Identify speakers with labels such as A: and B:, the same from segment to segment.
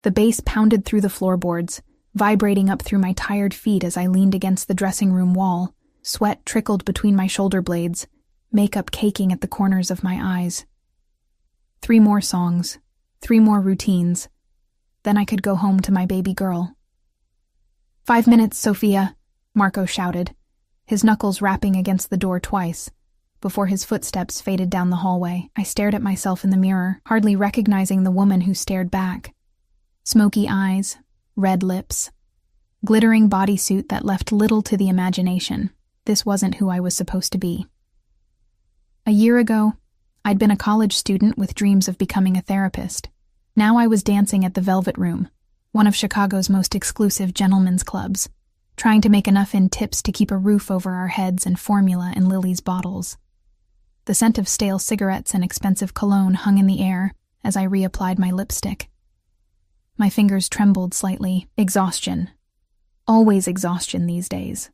A: The bass pounded through the floorboards, vibrating up through my tired feet as I leaned against the dressing room wall. Sweat trickled between my shoulder blades, makeup caking at the corners of my eyes. 3 more songs, 3 more routines. Then I could go home to my baby girl. 5 minutes, Sophia, Marco shouted, his knuckles rapping against the door twice. Before his footsteps faded down the hallway, I stared at myself in the mirror, hardly recognizing the woman who stared back. Smoky eyes, red lips, glittering bodysuit that left little to the imagination. This wasn't who I was supposed to be. A year ago, I'd been a college student with dreams of becoming a therapist. Now I was dancing at the Velvet Room, one of Chicago's most exclusive gentlemen's clubs, trying to make enough in tips to keep a roof over our heads and formula in Lily's bottles. The scent of stale cigarettes and expensive cologne hung in the air as I reapplied my lipstick. My fingers trembled slightly. Exhaustion. Always exhaustion these days.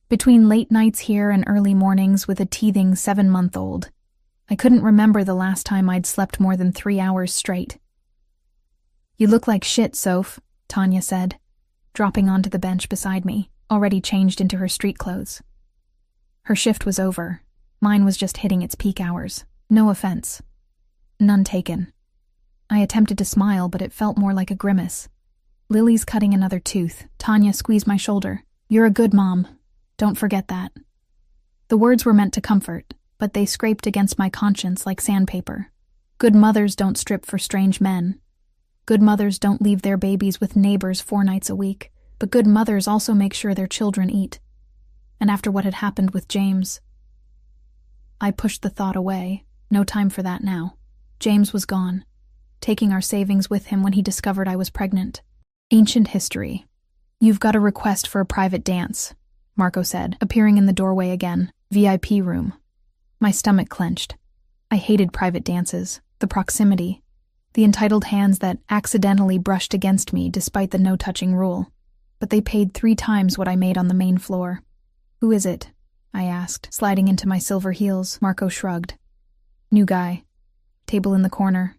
A: Between late nights here and early mornings with a teething 7-month-old, I couldn't remember the last time I'd slept more than 3 hours straight. "You look like shit, Soph," Tanya said, dropping onto the bench beside me, already changed into her street clothes. Her shift was over. Mine was just hitting its peak hours. No offense. None taken. I attempted to smile, but it felt more like a grimace. "Lily's cutting another tooth." Tanya squeezed my shoulder. "You're a good mom. Don't forget that." The words were meant to comfort, but they scraped against my conscience like sandpaper. Good mothers don't strip for strange men. Good mothers don't leave their babies with neighbors 4 nights a week, but good mothers also make sure their children eat. And after what had happened with James, I pushed the thought away. No time for that now. James was gone, taking our savings with him when he discovered I was pregnant. Ancient history. "You've got a request for a private dance," Marco said, appearing in the doorway again. "VIP room." My stomach clenched. I hated private dances, the proximity, the entitled hands that accidentally brushed against me despite the no-touching rule. But they paid 3 times what I made on the main floor. "Who is it?" I asked, sliding into my silver heels. Marco shrugged. "New guy. Table in the corner.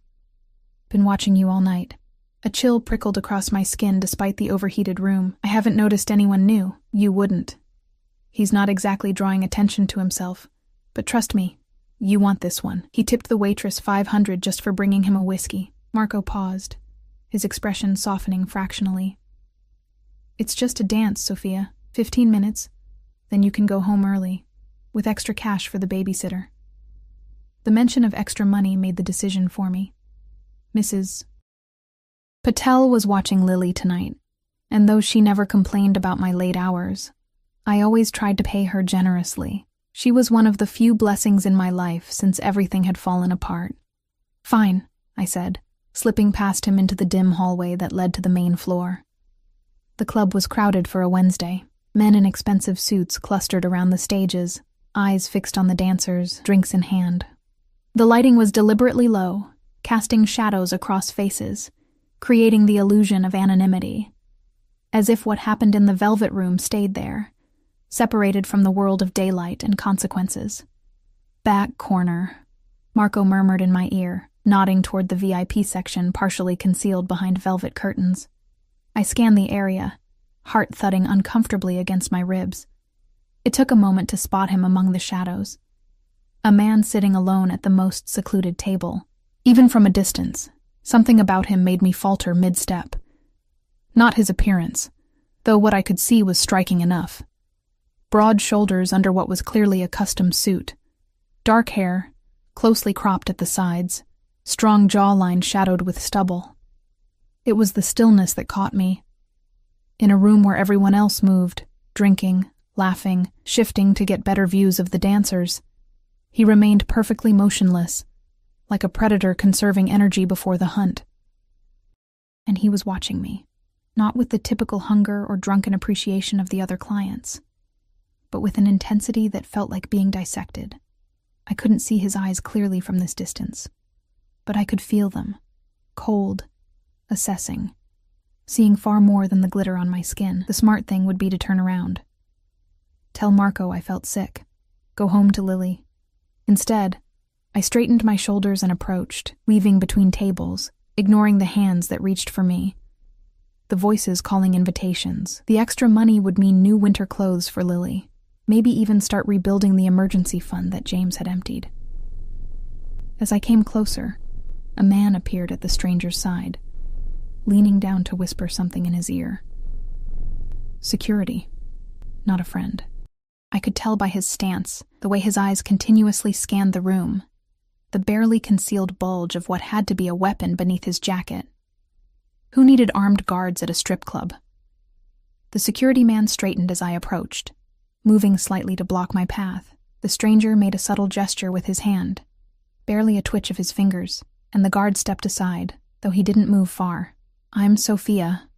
A: Been watching you all night." A chill prickled across my skin despite the overheated room. "I haven't noticed anyone new. You wouldn't. He's not exactly drawing attention to himself. But trust me, you want this one." He tipped the waitress $500 just for bringing him a whiskey. Marco paused, his expression softening fractionally. "It's just a dance, Sophia. 15 minutes. Then you can go home early, with extra cash for the babysitter." The mention of extra money made the decision for me. Mrs. Patel was watching Lily tonight, and though she never complained about my late hours, I always tried to pay her generously. She was one of the few blessings in my life since everything had fallen apart. "Fine," I said, slipping past him into the dim hallway that led to the main floor. The club was crowded for a Wednesday. Men in expensive suits clustered around the stages, eyes fixed on the dancers, drinks in hand. The lighting was deliberately low, casting shadows across faces, creating the illusion of anonymity, as if what happened in the Velvet Room stayed there, separated from the world of daylight and consequences. "Back corner," Marco murmured in my ear, nodding toward the VIP section partially concealed behind velvet curtains. I scanned the area, heart thudding uncomfortably against my ribs. It took a moment to spot him among the shadows. A man sitting alone at the most secluded table. Even from a distance, something about him made me falter mid-step. Not his appearance, though what I could see was striking enough. Broad shoulders under what was clearly a custom suit. Dark hair, closely cropped at the sides, strong jawline shadowed with stubble. It was the stillness that caught me. In a room where everyone else moved, drinking, laughing, shifting to get better views of the dancers, he remained perfectly motionless, like a predator conserving energy before the hunt. And he was watching me, not with the typical hunger or drunken appreciation of the other clients, but with an intensity that felt like being dissected. I couldn't see his eyes clearly from this distance, but I could feel them, cold, assessing, seeing far more than the glitter on my skin. The smart thing would be to turn around. Tell Marco I felt sick. Go home to Lily. Instead, I straightened my shoulders and approached, weaving between tables, ignoring the hands that reached for me. The voices calling invitations. The extra money would mean new winter clothes for Lily. Maybe even start rebuilding the emergency fund that James had emptied. As I came closer, a man appeared at the stranger's side, leaning down to whisper something in his ear. Security, not a friend. I could tell by his stance, the way his eyes continuously scanned the room, the barely concealed bulge of what had to be a weapon beneath his jacket. Who needed armed guards at a strip club? The security man straightened as I approached, moving slightly to block my path. The stranger made a subtle gesture with his hand, barely a twitch of his fingers, and the guard stepped aside, though he didn't move far. "I'm Sophia,"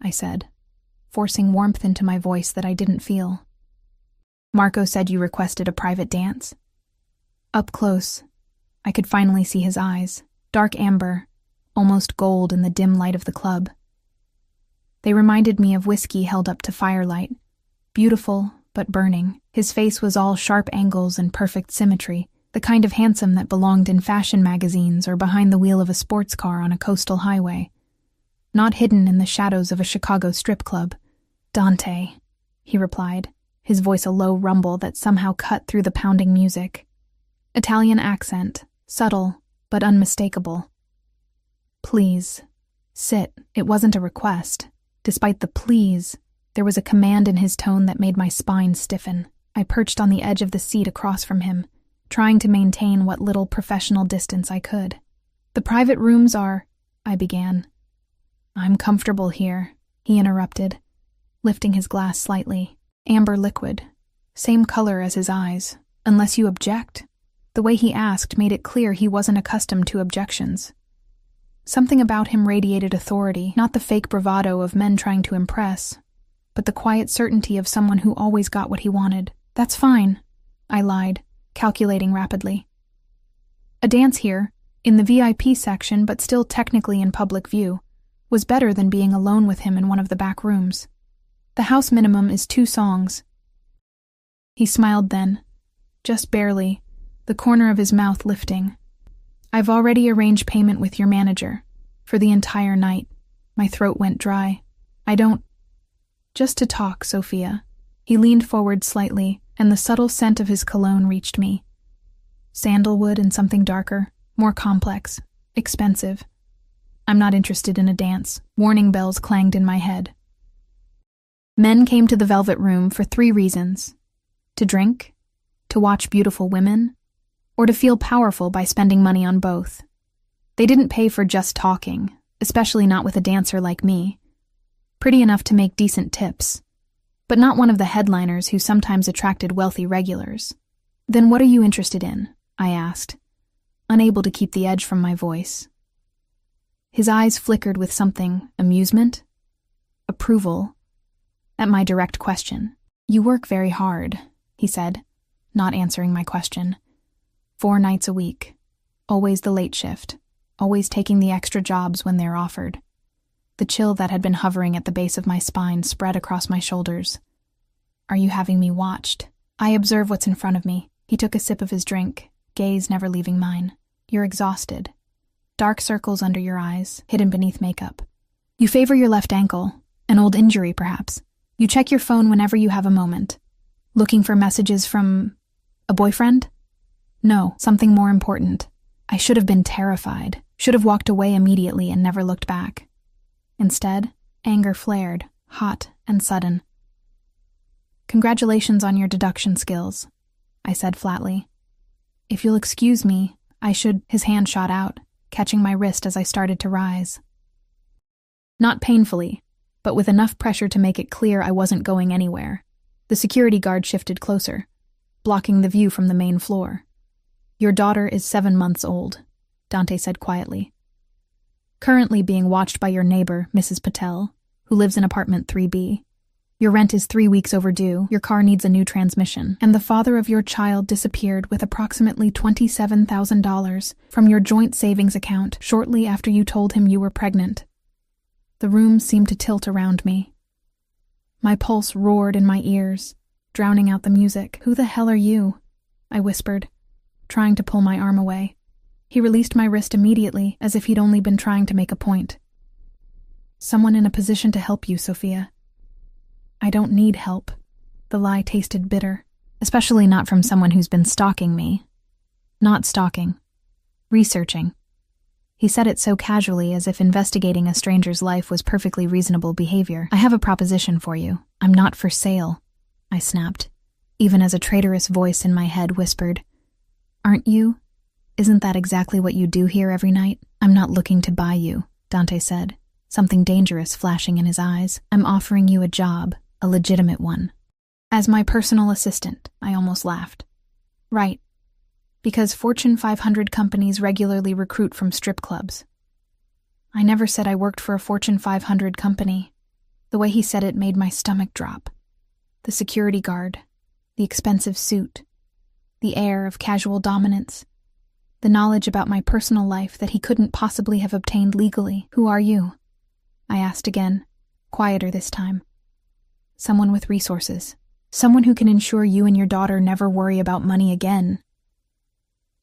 A: I said, forcing warmth into my voice that I didn't feel. "Marco said you requested a private dance?" Up close, I could finally see his eyes, dark amber, almost gold in the dim light of the club. They reminded me of whiskey held up to firelight, beautiful but burning. His face was all sharp angles and perfect symmetry, the kind of handsome that belonged in fashion magazines or behind the wheel of a sports car on a coastal highway, not hidden in the shadows of a Chicago strip club. "Dante," he replied, his voice a low rumble that somehow cut through the pounding music. Italian accent, subtle but unmistakable. "Please, sit." It wasn't a request. Despite the please, there was a command in his tone that made my spine stiffen. I perched on the edge of the seat across from him, trying to maintain what little professional distance I could. "The private rooms are," I began. "I'm comfortable here," he interrupted, lifting his glass slightly. Amber liquid, same color as his eyes. "Unless you object." The way he asked made it clear he wasn't accustomed to objections. Something about him radiated authority, not the fake bravado of men trying to impress, but the quiet certainty of someone who always got what he wanted. "That's fine," I lied, calculating rapidly. A dance here, in the VIP section but still technically in public view, was better than being alone with him in one of the back rooms. "The house minimum is 2 songs. He smiled then, just barely, the corner of his mouth lifting. "I've already arranged payment with your manager, for the entire night." My throat went dry. "I don't—" "Just to talk, Sophia." He leaned forward slightly, and the subtle scent of his cologne reached me. Sandalwood and something darker, more complex, expensive. "I'm not interested in a dance." Warning bells clanged in my head. Men came to the Velvet Room for 3 reasons: to drink, to watch beautiful women, or to feel powerful by spending money on both. They didn't pay for just talking, especially not with a dancer like me. Pretty enough to make decent tips, but not one of the headliners who sometimes attracted wealthy regulars. "Then what are you interested in?" I asked, unable to keep the edge from my voice. His eyes flickered with something, amusement, approval, at my direct question. "You work very hard," he said, not answering my question. 4 nights a week, always the late shift, always taking the extra jobs when they're offered. The chill that had been hovering at the base of my spine spread across my shoulders. "Are you having me watched?" I observe what's in front of me. He took a sip of his drink, gaze never leaving mine. "You're exhausted. Dark circles under your eyes, hidden beneath makeup. You favor your left ankle, an old injury perhaps. You check your phone whenever you have a moment. Looking for messages from a boyfriend? No, something more important. I should have been terrified, should have walked away immediately and never looked back. Instead, anger flared, hot and sudden. "Congratulations on your deduction skills," I said flatly. "If you'll excuse me, I should—" His hand shot out, catching my wrist as I started to rise. Not painfully, but with enough pressure to make it clear I wasn't going anywhere. The security guard shifted closer, blocking the view from the main floor. "Your daughter is 7 months old," Dante said quietly. "Currently being watched by your neighbor, Mrs. Patel, who lives in apartment 3B. Your rent is 3 weeks overdue, your car needs a new transmission, and the father of your child disappeared with approximately $27,000 from your joint savings account shortly after you told him you were pregnant." The room seemed to tilt around me. My pulse roared in my ears, drowning out the music. "Who the hell are you?" I whispered, trying to pull my arm away. He released my wrist immediately, as if he'd only been trying to make a point. Someone in a position to help you, Sophia. I don't need help. The lie tasted bitter, especially not from someone who's been stalking me. Not stalking. Researching. He said it so casually, as if investigating a stranger's life was perfectly reasonable behavior. I have a proposition for you. I'm not for sale, I snapped, even as a traitorous voice in my head whispered, Aren't you? Isn't that exactly what you do here every night? I'm not looking to buy you, Dante said, something dangerous flashing in his eyes. I'm offering you a job, a legitimate one. As my personal assistant, I almost laughed. Right. Because Fortune 500 companies regularly recruit from strip clubs. I never said I worked for a Fortune 500 company. The way he said it made my stomach drop. The security guard, the expensive suit, the air of casual dominance, the knowledge about my personal life that he couldn't possibly have obtained legally. Who are you? I asked again, quieter this time. Someone with resources. Someone who can ensure you and your daughter never worry about money again.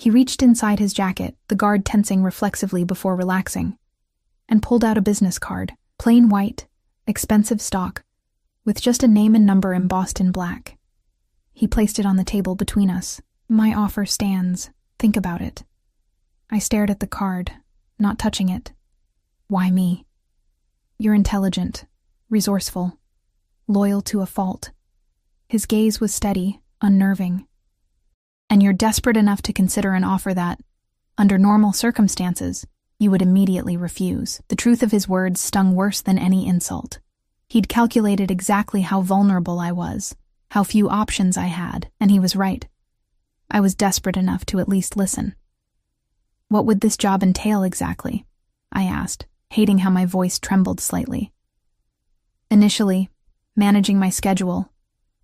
A: He reached inside his jacket, the guard tensing reflexively before relaxing, and pulled out a business card, plain white, expensive stock, with just a name and number embossed in black. He placed it on the table between us. My offer stands. Think about it. I stared at the card, not touching it. Why me? You're intelligent, resourceful, loyal to a fault. His gaze was steady, unnerving. And you're desperate enough to consider an offer that, under normal circumstances, you would immediately refuse. The truth of his words stung worse than any insult. He'd calculated exactly how vulnerable I was, how few options I had, and he was right. I was desperate enough to at least listen. What would this job entail exactly? I asked, hating how my voice trembled slightly. Initially, managing my schedule,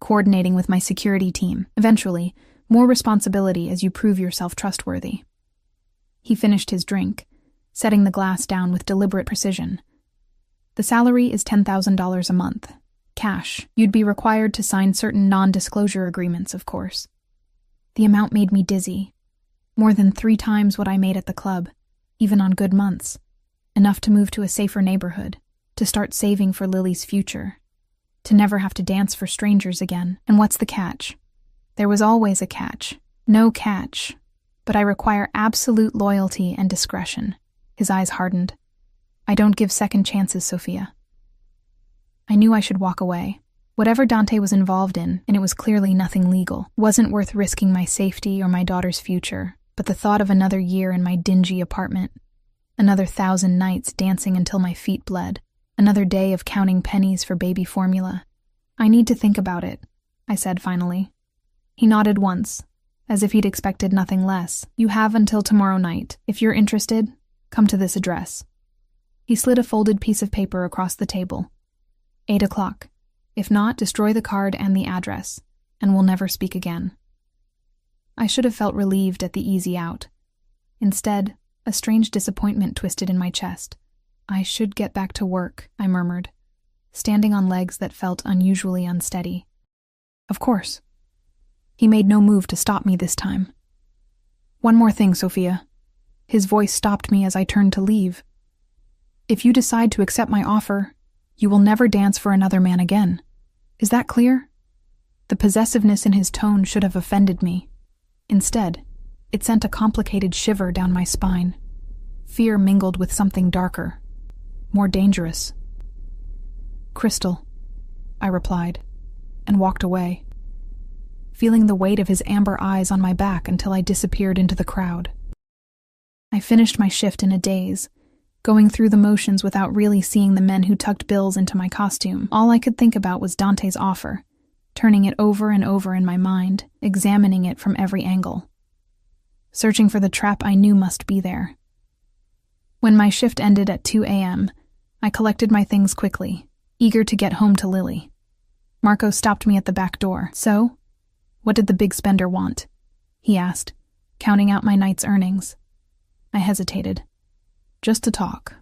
A: coordinating with my security team, eventually, more responsibility as you prove yourself trustworthy. He finished his drink, setting the glass down with deliberate precision. The salary is $10,000 a month. Cash. You'd be required to sign certain non-disclosure agreements, of course. The amount made me dizzy. More than 3 times what I made at the club, even on good months. Enough to move to a safer neighborhood, to start saving for Lily's future, to never have to dance for strangers again. And what's the catch? There was always a catch. No catch. But I require absolute loyalty and discretion. His eyes hardened. I don't give second chances, Sophia. I knew I should walk away. Whatever Dante was involved in, and it was clearly nothing legal, wasn't worth risking my safety or my daughter's future, but the thought of another year in my dingy apartment, another 1,000 nights dancing until my feet bled, another day of counting pennies for baby formula. I need to think about it, I said finally. He nodded once, as if he'd expected nothing less. You have until tomorrow night. If you're interested, come to this address. He slid a folded piece of paper across the table. 8 o'clock. If not, destroy the card and the address, and we'll never speak again. I should have felt relieved at the easy out. Instead, a strange disappointment twisted in my chest. I should get back to work, I murmured, standing on legs that felt unusually unsteady. Of course. He made no move to stop me this time. One more thing, Sophia. His voice stopped me as I turned to leave. If you decide to accept my offer, you will never dance for another man again. Is that clear? The possessiveness in his tone should have offended me. Instead, it sent a complicated shiver down my spine. Fear mingled with something darker, more dangerous. Crystal, I replied, and walked away, feeling the weight of his amber eyes on my back until I disappeared into the crowd. I finished my shift in a daze, going through the motions without really seeing the men who tucked bills into my costume. All I could think about was Dante's offer, turning it over and over in my mind, examining it from every angle, searching for the trap I knew must be there. When my shift ended at 2 a.m., I collected my things quickly, eager to get home to Lily. Marco stopped me at the back door. So, what did the big spender want? He asked, counting out my night's earnings. I hesitated. Just to talk.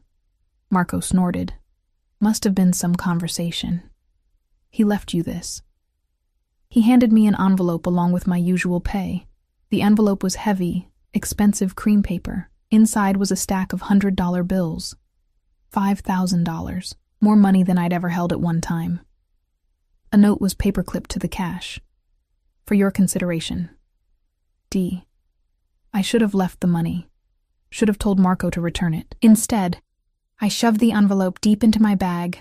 A: Marco snorted. Must have been some conversation. He left you this. He handed me an envelope along with my usual pay. The envelope was heavy, expensive cream paper, Inside was a stack of $100 bills. $5,000. More money than I'd ever held at one time. A note was paperclipped to the cash. For your consideration. D. I should have left the money. Should have told Marco to return it. Instead, I shoved the envelope deep into my bag,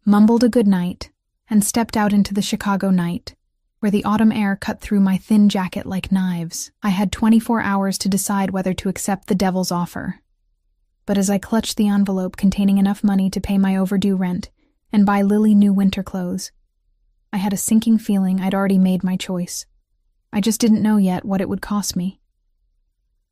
A: mumbled a goodnight, and stepped out into the Chicago night, where the autumn air cut through my thin jacket like knives. I had 24 hours to decide whether to accept the devil's offer. But as I clutched the envelope containing enough money to pay my overdue rent and buy Lily new winter clothes, I had a sinking feeling I'd already made my choice. I just didn't know yet what it would cost me.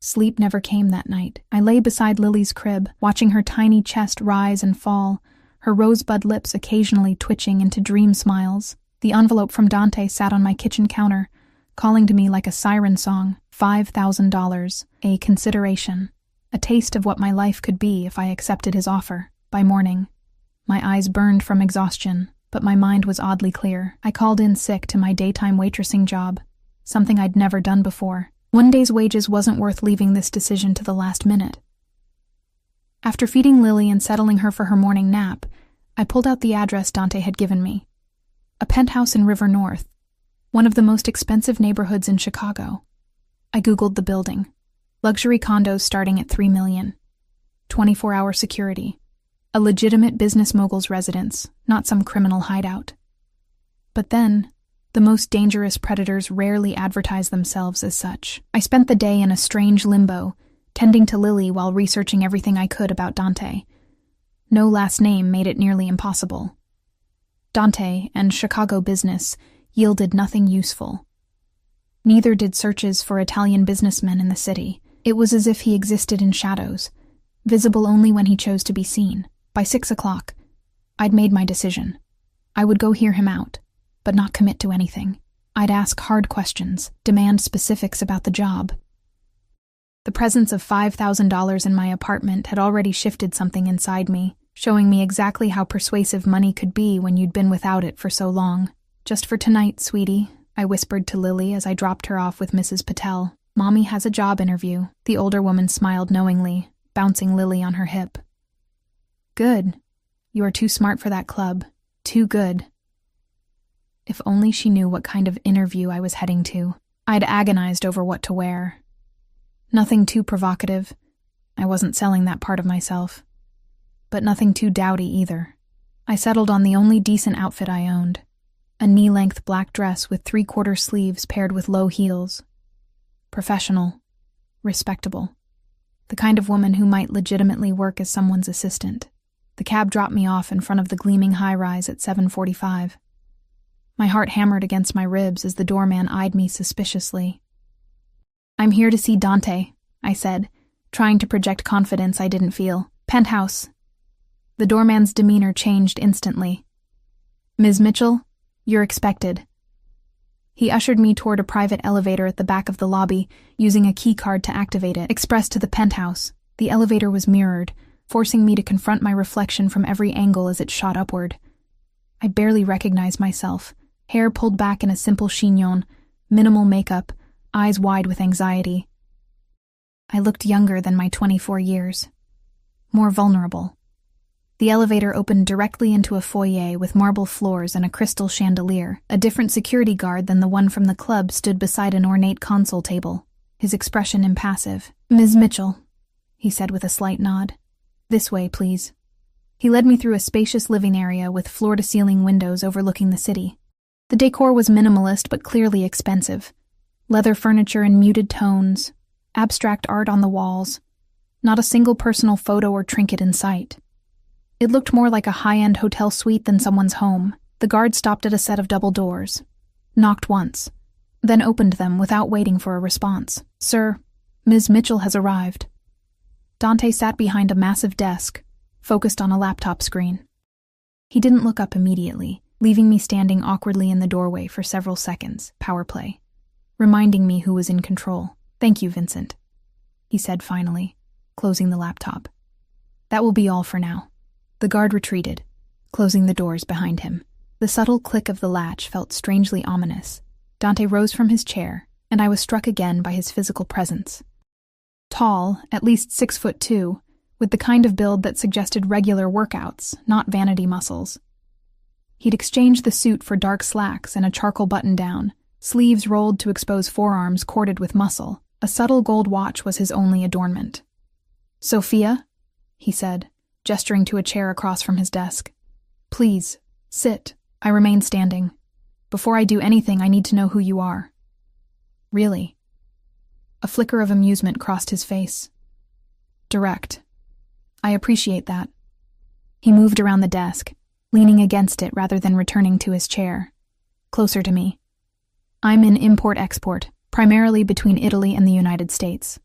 A: Sleep never came that night. I lay beside Lily's crib, watching her tiny chest rise and fall, her rosebud lips occasionally twitching into dream smiles. The envelope from Dante sat on my kitchen counter, calling to me like a siren song. $5,000, a consideration, a taste of what my life could be if I accepted his offer. By morning, my eyes burned from exhaustion, but my mind was oddly clear. I called in sick to my daytime waitressing job, something I'd never done before. One day's wages wasn't worth leaving this decision to the last minute. After feeding Lily and settling her for her morning nap, I pulled out the address Dante had given me. A penthouse in River North, one of the most expensive neighborhoods in Chicago. I Googled the building. Luxury condos starting at $3 million. 24-hour security. A legitimate business mogul's residence, not some criminal hideout. But then, the most dangerous predators rarely advertise themselves as such. I spent the day in a strange limbo, tending to Lily while researching everything I could about Dante. No last name made it nearly impossible. Dante and Chicago business yielded nothing useful. Neither did searches for Italian businessmen in the city. It was as if he existed in shadows, visible only when he chose to be seen. By 6 o'clock, I'd made my decision. I would go hear him out, but not commit to anything. I'd ask hard questions, demand specifics about the job. The presence of $5,000 in my apartment had already shifted something inside me, showing me exactly how persuasive money could be when you'd been without it for so long. Just for tonight, sweetie, I whispered to Lily as I dropped her off with Mrs. Patel. Mommy has a job interview. The older woman smiled knowingly, bouncing Lily on her hip. Good. You are too smart for that club. Too good. If only she knew what kind of interview I was heading to. I'd agonized over what to wear. Nothing too provocative. I wasn't selling that part of myself. But nothing too dowdy either. I settled on the only decent outfit I owned. A knee-length black dress with 3/4 sleeves paired with low heels. Professional. Respectable. The kind of woman who might legitimately work as someone's assistant. The cab dropped me off in front of the gleaming high-rise at 7:45. My heart hammered against my ribs as the doorman eyed me suspiciously. I'm here to see Dante, I said, trying to project confidence I didn't feel. Penthouse. The doorman's demeanor changed instantly. Ms. Mitchell, you're expected. He ushered me toward a private elevator at the back of the lobby, using a key card to activate it. Express to the penthouse. The elevator was mirrored, forcing me to confront my reflection from every angle as it shot upward. I barely recognized myself, hair pulled back in a simple chignon, minimal makeup, eyes wide with anxiety. I looked younger than my 24 years. More vulnerable. The elevator opened directly into a foyer with marble floors and a crystal chandelier. A different security guard than the one from the club stood beside an ornate console table, his expression impassive. Ms. Mitchell, he said with a slight nod. This way, please. He led me through a spacious living area with floor-to-ceiling windows overlooking the city. The decor was minimalist but clearly expensive. Leather furniture in muted tones, abstract art on the walls, not a single personal photo or trinket in sight. It looked more like a high-end hotel suite than someone's home. The guard stopped at a set of double doors, knocked once, then opened them without waiting for a response. Sir, Ms. Mitchell has arrived. Dante sat behind a massive desk, focused on a laptop screen. He didn't look up immediately, leaving me standing awkwardly in the doorway for several seconds. Power play. Reminding me who was in control. Thank you, Vincent, he said finally, closing the laptop. That will be all for now. The guard retreated, closing the doors behind him. The subtle click of the latch felt strangely ominous. Dante rose from his chair, and I was struck again by his physical presence. Tall, at least 6'2", with the kind of build that suggested regular workouts, not vanity muscles. He'd exchanged the suit for dark slacks and a charcoal button-down, sleeves rolled to expose forearms corded with muscle. A subtle gold watch was his only adornment. "Sophia?" he said, gesturing to a chair across from his desk. "Please, sit." I remained standing. "Before I do anything, I need to know who you are." "Really?" A flicker of amusement crossed his face. "Direct. I appreciate that." He moved around the desk, leaning against it rather than returning to his chair. Closer to me. "I'm in import-export, primarily between Italy and the United States.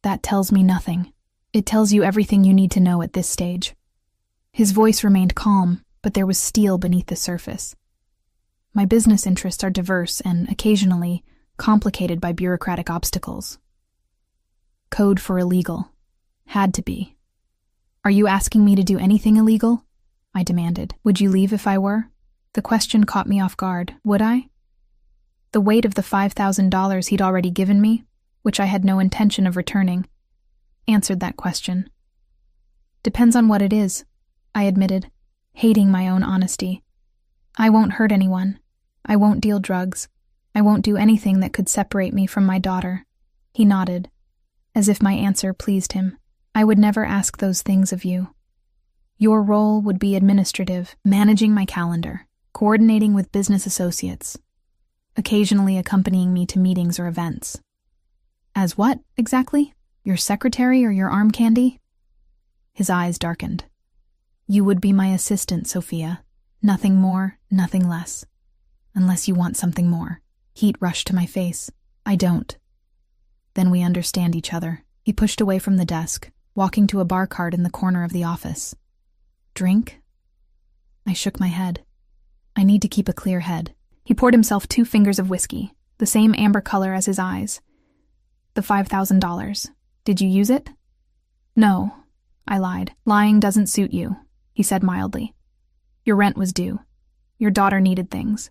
A: That tells me nothing. It tells you everything you need to know at this stage." His voice remained calm, but there was steel beneath the surface. My business interests are diverse and, occasionally, complicated by bureaucratic obstacles. Code for illegal. Had to be. "Are you asking me to do anything illegal?" I demanded. "Would you leave if I were?" The question caught me off guard. Would I? The weight of the $5,000 he'd already given me, which I had no intention of returning, answered that question. "Depends on what it is," I admitted, hating my own honesty. "I won't hurt anyone. I won't deal drugs. I won't do anything that could separate me from my daughter." He nodded, as if my answer pleased him. "I would never ask those things of you. Your role would be administrative, managing my calendar, coordinating with business associates, occasionally accompanying me to meetings or events." "As what, exactly? Your secretary or your arm candy?" His eyes darkened. "You would be my assistant, Sophia. Nothing more, nothing less. Unless you want something more." Heat rushed to my face. "I don't." "Then we understand each other." He pushed away from the desk, walking to a bar cart in the corner of the office. "Drink?" I shook my head. "I need to keep a clear head." He poured himself 2 fingers of whiskey, the same amber color as his eyes. "The $5,000. Did you use it?" "No," I lied. "Lying doesn't suit you," he said mildly. "Your rent was due. Your daughter needed things.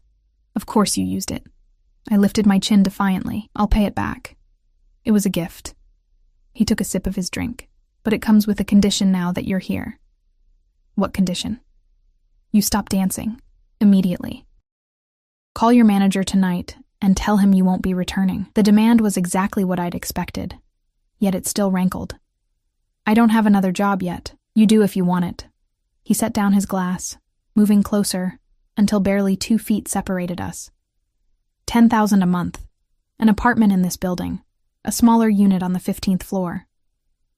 A: Of course you used it." I lifted my chin defiantly. "I'll pay it back. It was a gift." He took a sip of his drink. "But it comes with a condition now that you're here." "What condition?" "You stop dancing. Immediately. Call your manager tonight and tell him you won't be returning." The demand was exactly what I'd expected, yet it still rankled. "I don't have another job yet. You do if you want it." He set down his glass, moving closer until barely 2 feet separated us. $10,000 a month. An apartment in this building. A smaller unit on the 15th floor.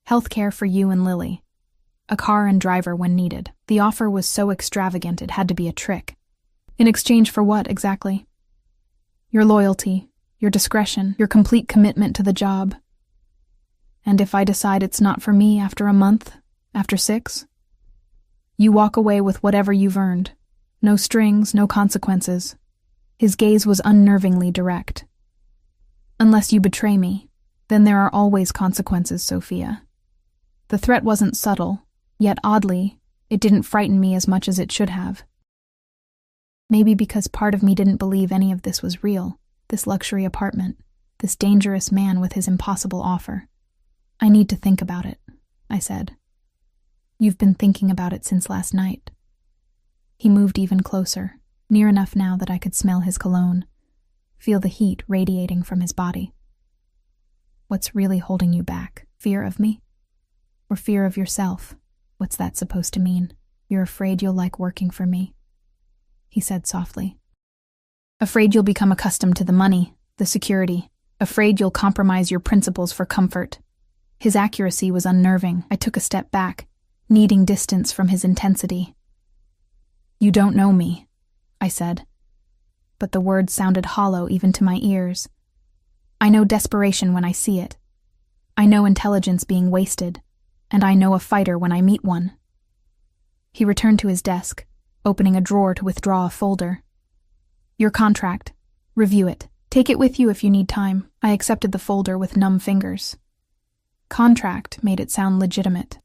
A: Healthcare for you and Lily. A car and driver when needed. The offer was so extravagant it had to be a trick. In exchange for what, exactly? Your loyalty, your discretion, your complete commitment to the job. And if I decide it's not for me after a month, after 6? You walk away with whatever you've earned. No strings, no consequences. His gaze was unnervingly direct. "Unless you betray me, then there are always consequences, Sophia." The threat wasn't subtle, yet oddly, it didn't frighten me as much as it should have. Maybe because part of me didn't believe any of this was real, this luxury apartment, this dangerous man with his impossible offer. "I need to think about it," I said. "You've been thinking about it since last night." He moved even closer, near enough now that I could smell his cologne, feel the heat radiating from his body. "What's really holding you back? Fear of me? Or fear of yourself? What's that supposed to mean? You're afraid you'll like working for me?" He said softly. "Afraid you'll become accustomed to the money, the security. Afraid you'll compromise your principles for comfort." His accuracy was unnerving. I took a step back, needing distance from his intensity. "You don't know me," I said. But the words sounded hollow even to my ears. "I know desperation when I see it. I know intelligence being wasted, and I know a fighter when I meet one." He returned to his desk, opening a drawer to withdraw a folder. "Your contract. Review it. Take it with you if you need time." I accepted the folder with numb fingers. Contract made it sound legitimate,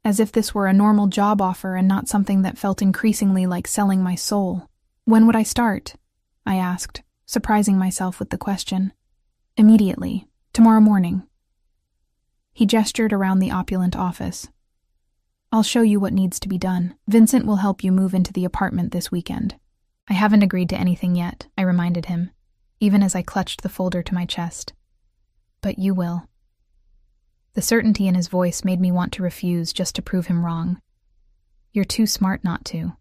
A: as if this were a normal job offer and not something that felt increasingly like selling my soul. "When would I start?" I asked, surprising myself with the question. "Immediately. Tomorrow morning." He gestured around the opulent office. I'll show you what needs to be done. Vincent will help you move into the apartment this weekend. I haven't agreed to anything yet, I reminded him, even as I clutched the folder to my chest. But you will. The certainty in his voice made me want to refuse just to prove him wrong. You're too smart not to.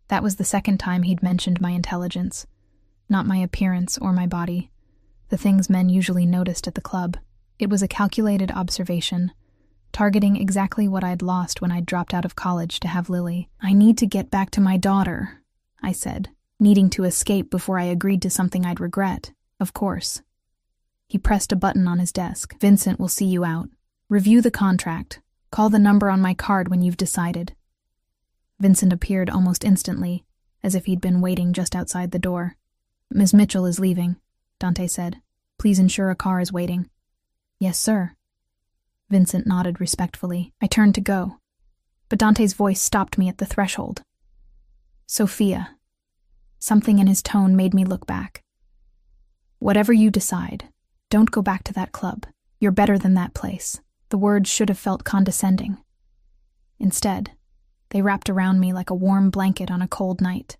A: That was the second time he'd mentioned my intelligence, not my appearance or my body, the things men usually noticed at the club. It was a calculated observation, targeting exactly what I'd lost when I'd dropped out of college to have Lily. I need to get back to my daughter, I said, needing to escape before I agreed to something I'd regret, of course. He pressed a button on his desk. Vincent will see you out. Review the contract. Call the number on my card when you've decided. Vincent appeared almost instantly, as if he'd been waiting just outside the door. Ms. Mitchell is leaving, Dante said. Please ensure a car is waiting. Yes, sir. Vincent nodded respectfully. I turned to go, but Dante's voice stopped me at the threshold. Sophia. Something in his tone made me look back. Whatever you decide, don't go back to that club. You're better than that place. The words should have felt condescending. Instead, they wrapped around me like a warm blanket on a cold night.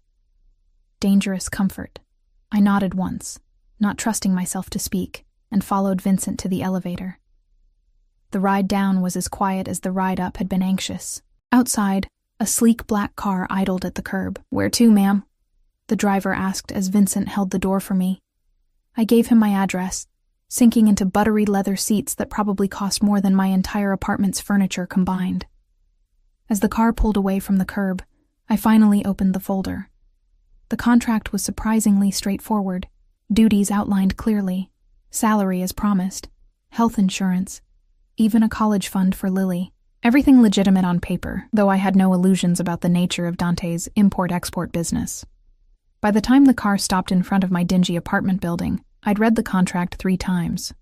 A: Dangerous comfort. I nodded once, not trusting myself to speak, and followed Vincent to the elevator. The ride down was as quiet as the ride up had been anxious. Outside, a sleek black car idled at the curb. Where to, ma'am? The driver asked as Vincent held the door for me. I gave him my address, sinking into buttery leather seats that probably cost more than my entire apartment's furniture combined. As the car pulled away from the curb, I finally opened the folder. The contract was surprisingly straightforward, duties outlined clearly, salary as promised, health insurance, even a college fund for Lily. Everything legitimate on paper, though I had no illusions about the nature of Dante's import-export business. By the time the car stopped in front of my dingy apartment building, I'd read the contract 3 times.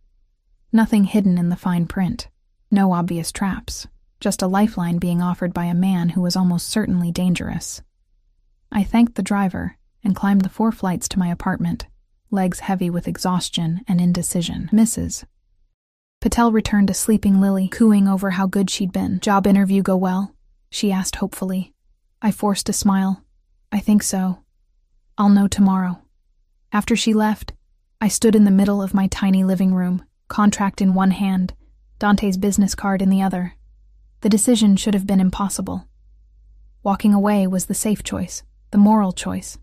A: Nothing hidden in the fine print. No obvious traps. Just a lifeline being offered by a man who was almost certainly dangerous. I thanked the driver and climbed the 4 flights to my apartment, legs heavy with exhaustion and indecision. Mrs. Patel returned to sleeping Lily, cooing over how good she'd been. Job interview go well? She asked hopefully. I forced a smile. I think so. I'll know tomorrow. After she left, I stood in the middle of my tiny living room, contract in one hand, Dante's business card in the other. The decision should have been impossible. Walking away was the safe choice, the moral choice.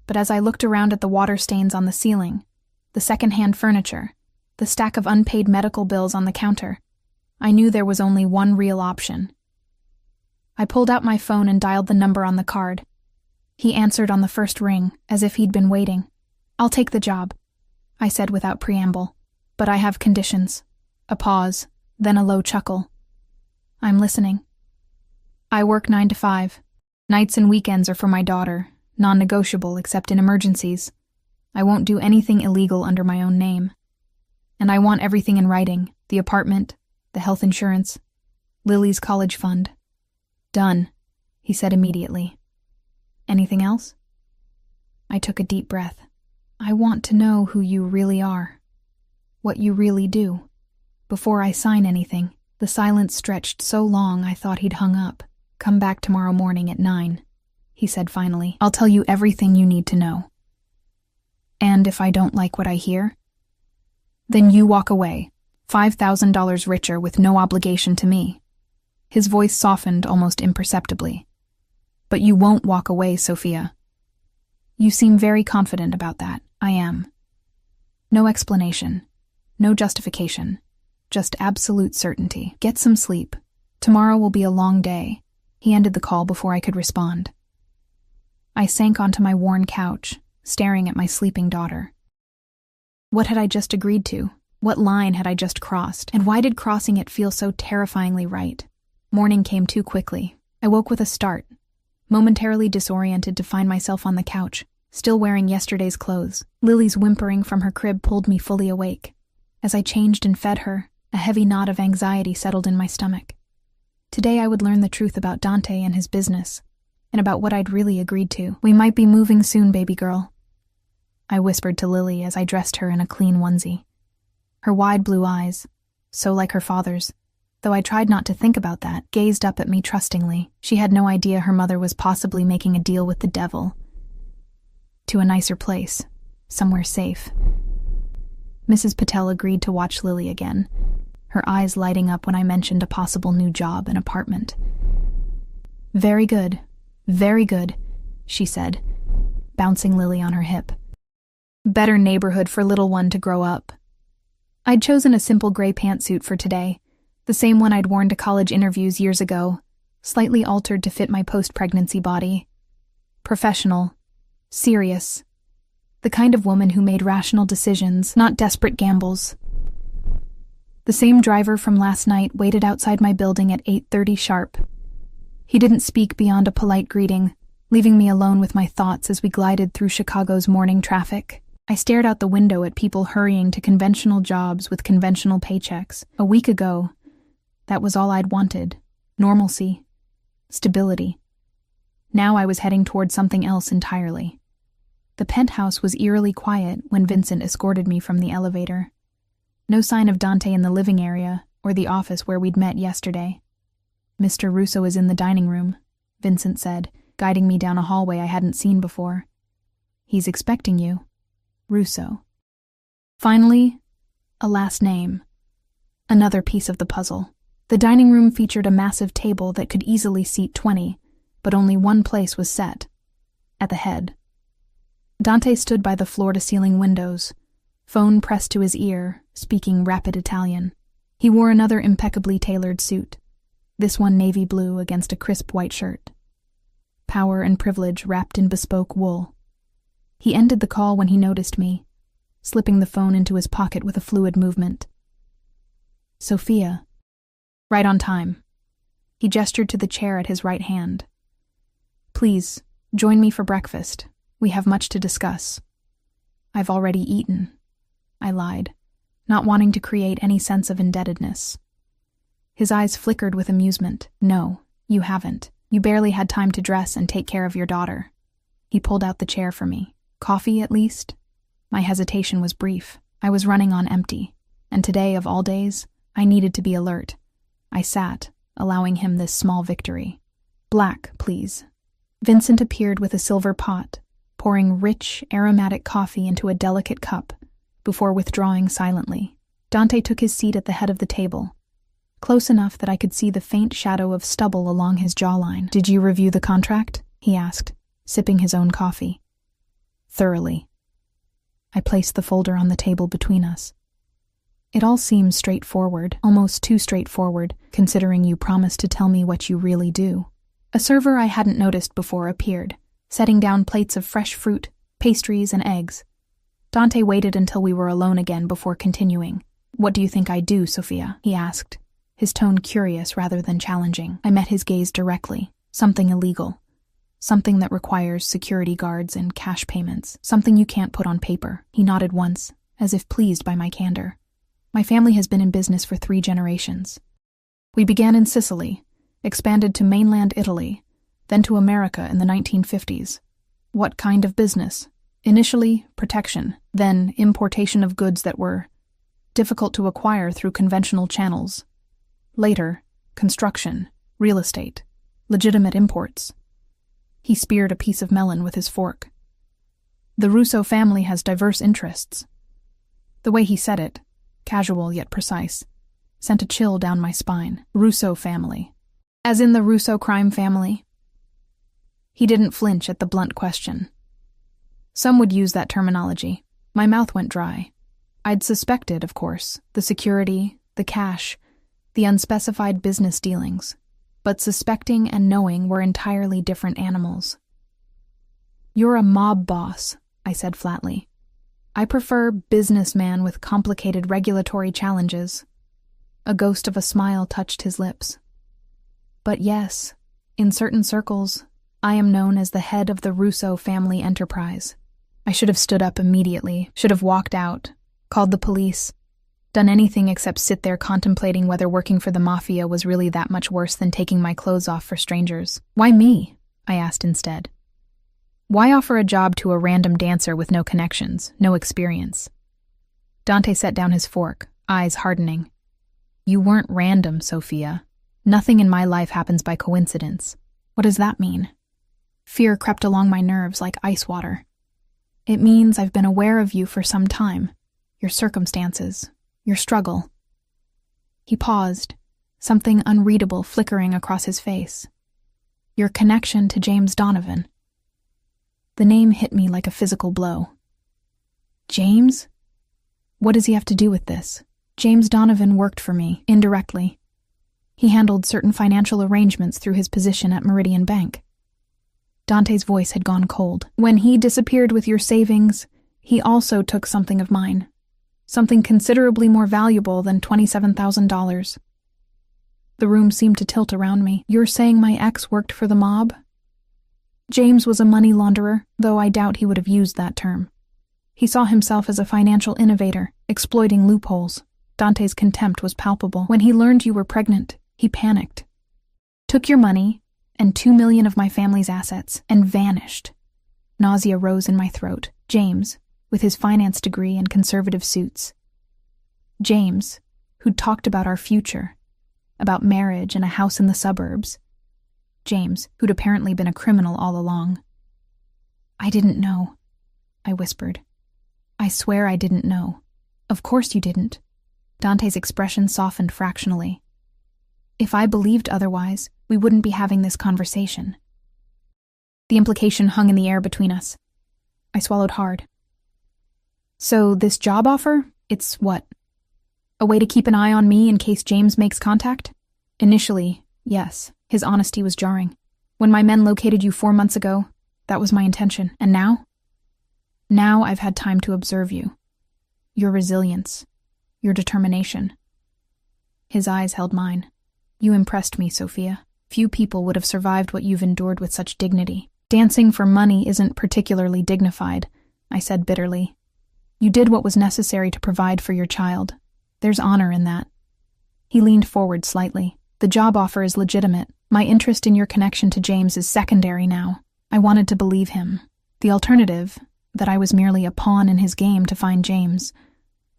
A: But as I looked around at the water stains on the ceiling, the second-hand furniture, the stack of unpaid medical bills on the counter, I knew there was only one real option. I pulled out my phone and dialed the number on the card. He answered on the first ring, as if he'd been waiting. I'll take the job, I said without preamble. But I have conditions. A pause, then a low chuckle. I'm listening. I work 9 to 5. Nights and weekends are for my daughter, non-negotiable except in emergencies. I won't do anything illegal under my own name. And I want everything in writing, the apartment, the health insurance, Lily's college fund. Done, he said immediately. Anything else? I took a deep breath. I want to know who you really are. What you really do. Before I sign anything, the silence stretched so long I thought he'd hung up. Come back tomorrow morning at 9, he said finally. I'll tell you everything you need to know. And if I don't like what I hear, then you walk away, $5,000 richer with no obligation to me. His voice softened almost imperceptibly. But you won't walk away, Sophia. You seem very confident about that. I am. No explanation. No justification. Just absolute certainty. Get some sleep. Tomorrow will be a long day. He ended the call before I could respond. I sank onto my worn couch, staring at my sleeping daughter. What had I just agreed to? What line had I just crossed? And why did crossing it feel so terrifyingly right? Morning came too quickly. I woke with a start, momentarily disoriented to find myself on the couch, still wearing yesterday's clothes. Lily's whimpering from her crib pulled me fully awake. As I changed and fed her, a heavy knot of anxiety settled in my stomach. Today I would learn the truth about Dante and his business, and about what I'd really agreed to. We might be moving soon, baby girl, I whispered to Lily as I dressed her in a clean onesie. Her wide blue eyes, so like her father's, though I tried not to think about that, gazed up at me trustingly. She had no idea her mother was possibly making a deal with the devil. To a nicer place, somewhere safe. Mrs. Patel agreed to watch Lily again, her eyes lighting up when I mentioned a possible new job and apartment. Very good, she said, bouncing Lily on her hip. Better neighborhood for little one to grow up. I'd chosen a simple gray pantsuit for today, the same one I'd worn to college interviews years ago, slightly altered to fit my post-pregnancy body. Professional, serious, the kind of woman who made rational decisions, not desperate gambles. The same driver from last night waited outside my building at 8:30 sharp. He didn't speak beyond a polite greeting, leaving me alone with my thoughts as we glided through Chicago's morning traffic. I stared out the window at people hurrying to conventional jobs with conventional paychecks. A week ago, that was all I'd wanted. Normalcy. Stability. Now I was heading toward something else entirely. The penthouse was eerily quiet when Vincent escorted me from the elevator. No sign of Dante in the living area or the office where we'd met yesterday. Mr. Russo is in the dining room, Vincent said, guiding me down a hallway I hadn't seen before. He's expecting you. Russo. Finally, a last name. Another piece of the puzzle. The dining room featured a massive table that could easily seat 20, but only one place was set. At the head. Dante stood by the floor-to-ceiling windows, phone pressed to his ear, speaking rapid Italian. He wore another impeccably tailored suit, this one navy blue against a crisp white shirt. Power and privilege wrapped in bespoke wool. He ended the call when he noticed me, slipping the phone into his pocket with a fluid movement. Sophia. Right on time. He gestured to the chair at his right hand. Please, join me for breakfast. We have much to discuss. I've already eaten. I lied, not wanting to create any sense of indebtedness. His eyes flickered with amusement. No, you haven't. You barely had time to dress and take care of your daughter. He pulled out the chair for me. Coffee, at least? My hesitation was brief. I was running on empty, and today, of all days, I needed to be alert. I sat, allowing him this small victory. Black, please. Vincent appeared with a silver pot, pouring rich, aromatic coffee into a delicate cup, before withdrawing silently. Dante took his seat at the head of the table, close enough that I could see the faint shadow of stubble along his jawline. Did you review the contract? He asked, sipping his own coffee. Thoroughly. I placed the folder on the table between us. It all seems straightforward, almost too straightforward, considering you promised to tell me what you really do. A server I hadn't noticed before appeared, setting down plates of fresh fruit, pastries, and eggs. Dante waited until we were alone again before continuing. What do you think I do, Sophia? He asked, his tone curious rather than challenging. I met his gaze directly. Something illegal. Something that requires security guards and cash payments. Something you can't put on paper. He nodded once, as if pleased by my candor. My family has been in business for 3 generations. We began in Sicily, expanded to mainland Italy, then to America in the 1950s. What kind of business? Initially, protection, then importation of goods that were difficult to acquire through conventional channels. Later, construction, real estate, legitimate imports. He speared a piece of melon with his fork. The Russo family has diverse interests. The way he said it, casual yet precise, sent a chill down my spine. Russo family. As in the Russo crime family? He didn't flinch at the blunt question. Some would use that terminology. My mouth went dry. I'd suspected, of course, the security, the cash, the unspecified business dealings. But suspecting and knowing were entirely different animals. You're a mob boss, I said flatly. I prefer businessman with complicated regulatory challenges. A ghost of a smile touched his lips. But yes, in certain circles, I am known as the head of the Russo family enterprise. I should have stood up immediately, should have walked out, called the police, done anything except sit there contemplating whether working for the Mafia was really that much worse than taking my clothes off for strangers. Why me? I asked instead. Why offer a job to a random dancer with no connections, no experience? Dante set down his fork, eyes hardening. You weren't random, Sophia. Nothing in my life happens by coincidence. What does that mean? Fear crept along my nerves like ice water. It means I've been aware of you for some time. Your circumstances, your struggle. He paused, something unreadable flickering across his face. Your connection to James Donovan. The name hit me like a physical blow. James? What does he have to do with this? James Donovan worked for me, indirectly. He handled certain financial arrangements through his position at Meridian Bank. Dante's voice had gone cold. When he disappeared with your savings, he also took something of mine. Something considerably more valuable than $27,000. The room seemed to tilt around me. You're saying my ex worked for the mob? James was a money launderer, though I doubt he would have used that term. He saw himself as a financial innovator, exploiting loopholes. Dante's contempt was palpable. When he learned you were pregnant, he panicked. Took your money and $2 million of my family's assets and vanished. Nausea rose in my throat. James, with his finance degree and conservative suits. James, who'd talked about our future, about marriage and a house in the suburbs. James, who'd apparently been a criminal all along. I didn't know, I whispered. I swear I didn't know. Of course you didn't. Dante's expression softened fractionally. If I believed otherwise, we wouldn't be having this conversation. The implication hung in the air between us. I swallowed hard. So this job offer, it's what? A way to keep an eye on me in case James makes contact? Initially, yes, his honesty was jarring. When my men located you 4 months ago, that was my intention. And now? Now I've had time to observe you. Your resilience. Your determination. His eyes held mine. You impressed me, Sophia. Few people would have survived what you've endured with such dignity. Dancing for money isn't particularly dignified, I said bitterly. You did what was necessary to provide for your child. There's honor in that. He leaned forward slightly. The job offer is legitimate. My interest in your connection to James is secondary now. I wanted to believe him. The alternative, that I was merely a pawn in his game to find James,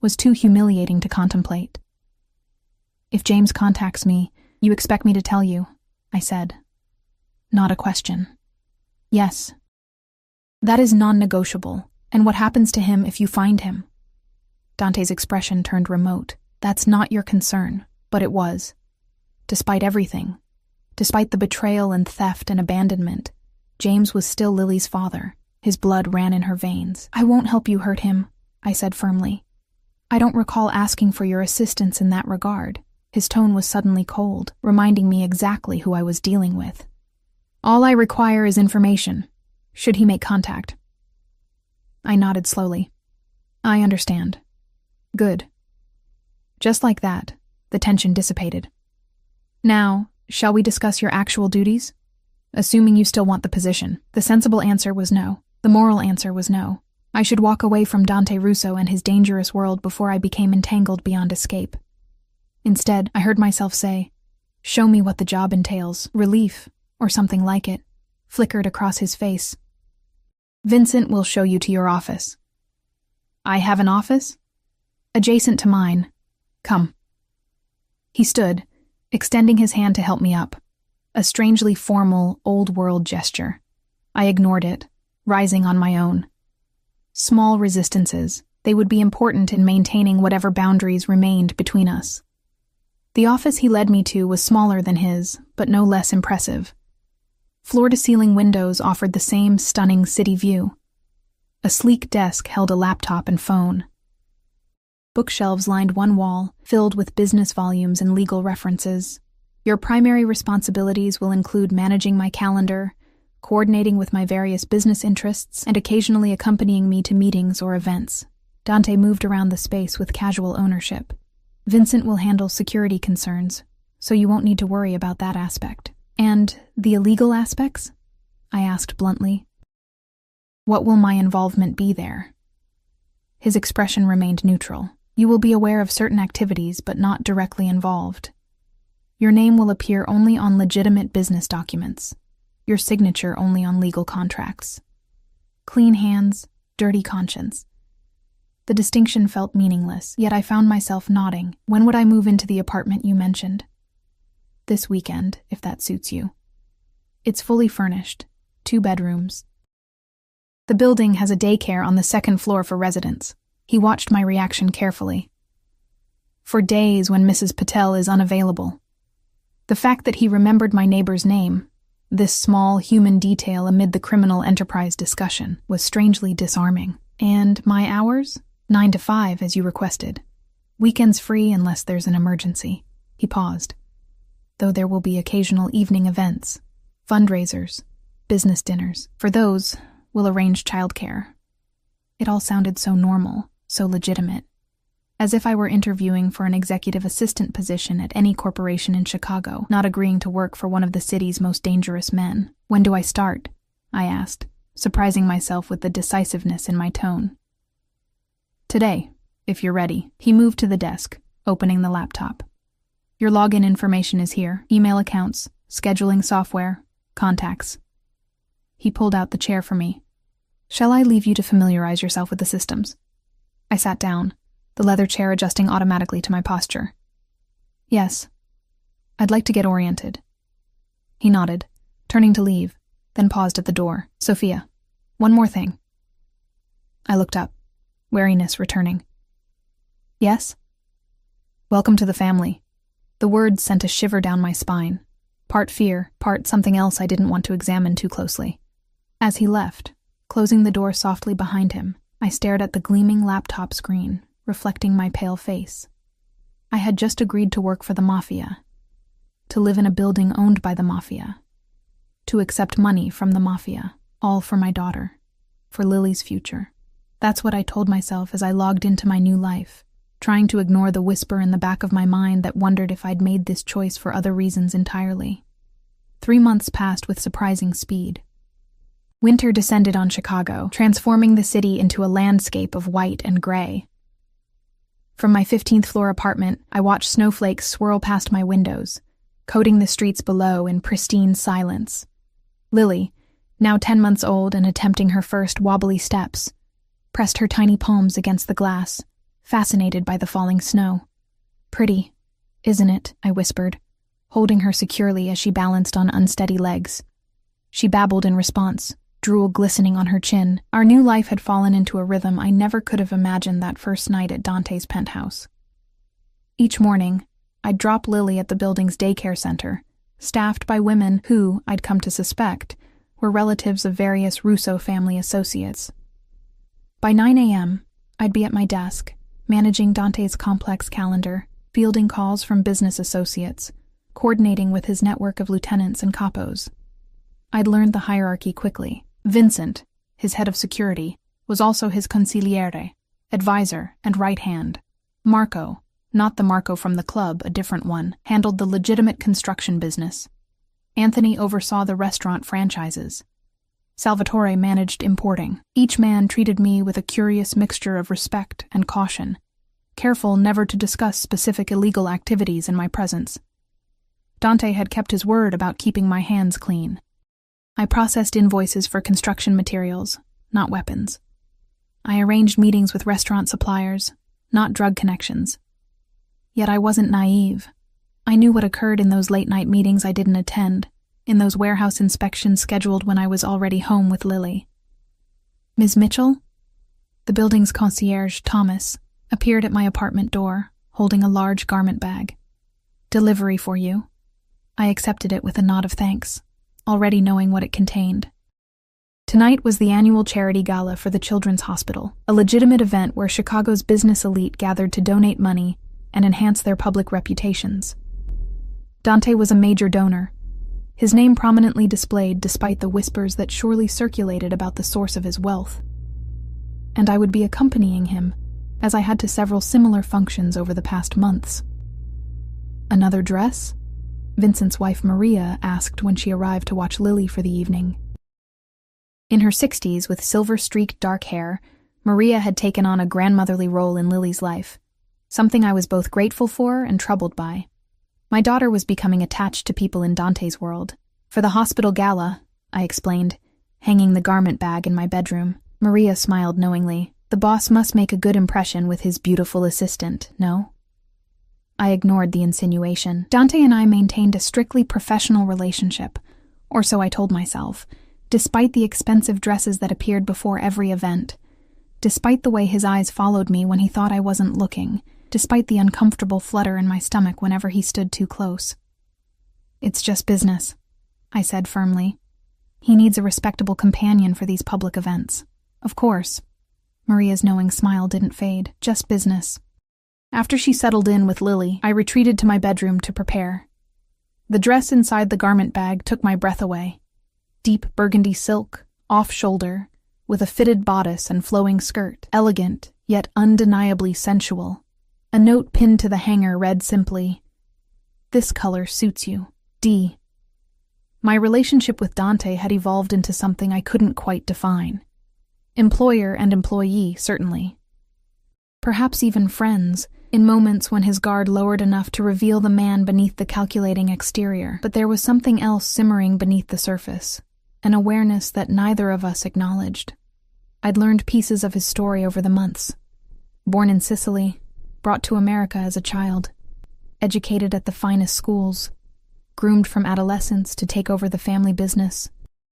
A: was too humiliating to contemplate. If James contacts me, you expect me to tell you, I said. Not a question. Yes. That is non-negotiable. And what happens to him if you find him? Dante's expression turned remote. That's not your concern, but it was. Despite everything, despite the betrayal and theft and abandonment, James was still Lily's father. His blood ran in her veins. I won't help you hurt him, I said firmly. I don't recall asking for your assistance in that regard. His tone was suddenly cold, reminding me exactly who I was dealing with. All I require is information, should he make contact. I nodded slowly. I understand. Good. Just like that, the tension dissipated. Now, shall we discuss your actual duties? Assuming you still want the position. The sensible answer was no. The moral answer was no. I should walk away from Dante Russo and his dangerous world before I became entangled beyond escape. Instead, I heard myself say, "Show me what the job entails." Relief, or something like it, flickered across his face. Vincent will show you to your office. I have an office? Adjacent to mine. Come. He stood, extending his hand to help me up. A strangely formal, old-world gesture. I ignored it, rising on my own. Small resistances, they would be important in maintaining whatever boundaries remained between us. The office he led me to was smaller than his, but no less impressive. Floor-to-ceiling windows offered the same stunning city view. A sleek desk held a laptop and phone. Bookshelves lined one wall, filled with business volumes and legal references. Your primary responsibilities will include managing my calendar, coordinating with my various business interests, and occasionally accompanying me to meetings or events. Dante moved around the space with casual ownership. Vincent will handle security concerns, so you won't need to worry about that aspect. And the illegal aspects? I asked bluntly. What will my involvement be there? His expression remained neutral. You will be aware of certain activities, but not directly involved. Your name will appear only on legitimate business documents. Your signature only on legal contracts. Clean hands, dirty conscience. The distinction felt meaningless, yet I found myself nodding. When would I move into the apartment you mentioned? This weekend, if that suits you. It's fully furnished, 2 bedrooms. The building has a daycare on the 2nd floor for residents. He watched my reaction carefully. For days when Mrs. Patel is unavailable. The fact that he remembered my neighbor's name, this small human detail amid the criminal enterprise discussion, was strangely disarming. And my hours? 9 to 5, as you requested. Weekends free unless there's an emergency. He paused. Though there will be occasional evening events, fundraisers, business dinners. For those, we'll arrange childcare. It all sounded so normal, so legitimate. As if I were interviewing for an executive assistant position at any corporation in Chicago, not agreeing to work for one of the city's most dangerous men. When do I start? I asked, surprising myself with the decisiveness in my tone. Today, if you're ready. He moved to the desk, opening the laptop. Your login information is here: email accounts, scheduling software, contacts. He pulled out the chair for me. Shall I leave you to familiarize yourself with the systems? I sat down, the leather chair adjusting automatically to my posture. Yes. I'd like to get oriented. He nodded, turning to leave, then paused at the door. Sophia, one more thing. I looked up, wariness returning. Yes? Welcome to the family. The words sent a shiver down my spine, part fear, part something else I didn't want to examine too closely. As he left, closing the door softly behind him, I stared at the gleaming laptop screen, reflecting my pale face. I had just agreed to work for the Mafia, to live in a building owned by the Mafia, to accept money from the Mafia, all for my daughter, for Lily's future. That's what I told myself as I logged into my new life, trying to ignore the whisper in the back of my mind that wondered if I'd made this choice for other reasons entirely. 3 months passed with surprising speed. Winter descended on Chicago, transforming the city into a landscape of white and gray. From my 15th floor apartment, I watched snowflakes swirl past my windows, coating the streets below in pristine silence. Lily, now 10 months old and attempting her first wobbly steps, pressed her tiny palms against the glass, fascinated by the falling snow. Pretty, isn't it? I whispered, holding her securely as she balanced on unsteady legs. She babbled in response, drool glistening on her chin. Our new life had fallen into a rhythm I never could have imagined that first night at Dante's penthouse. Each morning, I'd drop Lily at the building's daycare center, staffed by women who, I'd come to suspect, were relatives of various Russo family associates. By 9 a.m., I'd be at my desk, managing Dante's complex calendar, fielding calls from business associates, coordinating with his network of lieutenants and capos. I'd learned the hierarchy quickly. Vincent, his head of security, was also his consigliere, advisor, and right hand. Marco, not the Marco from the club, a different one, handled the legitimate construction business. Anthony oversaw the restaurant franchises. Salvatore managed importing. Each man treated me with a curious mixture of respect and caution, careful never to discuss specific illegal activities in my presence. Dante had kept his word about keeping my hands clean. I processed invoices for construction materials, not weapons. I arranged meetings with restaurant suppliers, not drug connections. Yet I wasn't naive. I knew what occurred in those late-night meetings I didn't attend, in those warehouse inspections scheduled when I was already home with Lily. Ms. Mitchell? The building's concierge, Thomas, appeared at my apartment door, holding a large garment bag. Delivery for you. I accepted it with a nod of thanks, already knowing what it contained. Tonight was the annual charity gala for the Children's Hospital, a legitimate event where Chicago's business elite gathered to donate money and enhance their public reputations. Dante was a major donor, his name prominently displayed despite the whispers that surely circulated about the source of his wealth. And I would be accompanying him, as I had to several similar functions over the past months. Another dress? Vincent's wife Maria asked when she arrived to watch Lily for the evening. In her 60s, with silver-streaked dark hair, Maria had taken on a grandmotherly role in Lily's life, something I was both grateful for and troubled by. My daughter was becoming attached to people in Dante's world. For the hospital gala, I explained, hanging the garment bag in my bedroom. Maria smiled knowingly, The boss must make a good impression with his beautiful assistant, no? I ignored the insinuation. Dante and I maintained a strictly professional relationship, or so I told myself, despite the expensive dresses that appeared before every event, despite the way his eyes followed me when he thought I wasn't looking, despite the uncomfortable flutter in my stomach whenever he stood too close. "It's just business," I said firmly. "He needs a respectable companion for these public events." "Of course." Maria's knowing smile didn't fade. "Just business." After she settled in with Lily, I retreated to my bedroom to prepare. The dress inside the garment bag took my breath away. Deep burgundy silk, off-shoulder, with a fitted bodice and flowing skirt, elegant, yet undeniably sensual. A note pinned to the hanger read simply, "This color suits you, D." My relationship with Dante had evolved into something I couldn't quite define. Employer and employee, certainly. Perhaps even friends, in moments when his guard lowered enough to reveal the man beneath the calculating exterior. But there was something else simmering beneath the surface, an awareness that neither of us acknowledged. I'd learned pieces of his story over the months. Born in Sicily, brought to America as a child, educated at the finest schools, groomed from adolescence to take over the family business.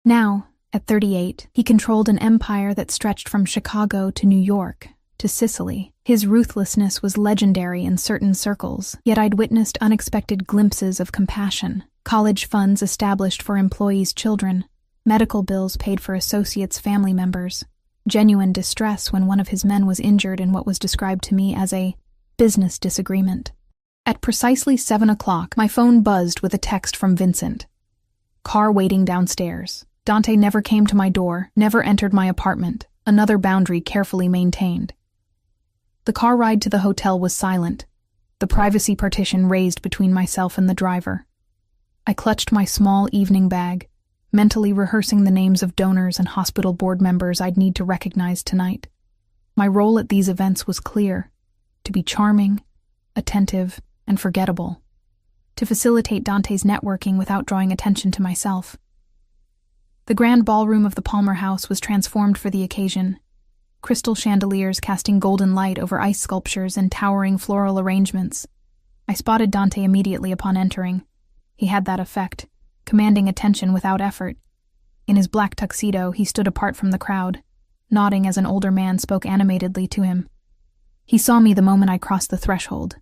A: Now, at 38, he controlled an empire that stretched from Chicago to New York to Sicily. His ruthlessness was legendary in certain circles, yet I'd witnessed unexpected glimpses of compassion, college funds established for employees' children, medical bills paid for associates' family members, genuine distress when one of his men was injured in what was described to me as a business disagreement. At precisely 7 o'clock, my phone buzzed with a text from Vincent. "Car waiting downstairs. Dante never came to my door, never entered my apartment. Another boundary carefully maintained." The car ride to the hotel was silent, the privacy partition raised between myself and the driver. I clutched my small evening bag, mentally rehearsing the names of donors and hospital board members I'd need to recognize tonight. My role at these events was clear: to be charming, attentive, and forgettable, to facilitate Dante's networking without drawing attention to myself. The grand ballroom of the Palmer House was transformed for the occasion, crystal chandeliers casting golden light over ice sculptures and towering floral arrangements. I spotted Dante immediately upon entering. He had that effect, commanding attention without effort. In his black tuxedo, he stood apart from the crowd, nodding as an older man spoke animatedly to him. He saw me the moment I crossed the threshold,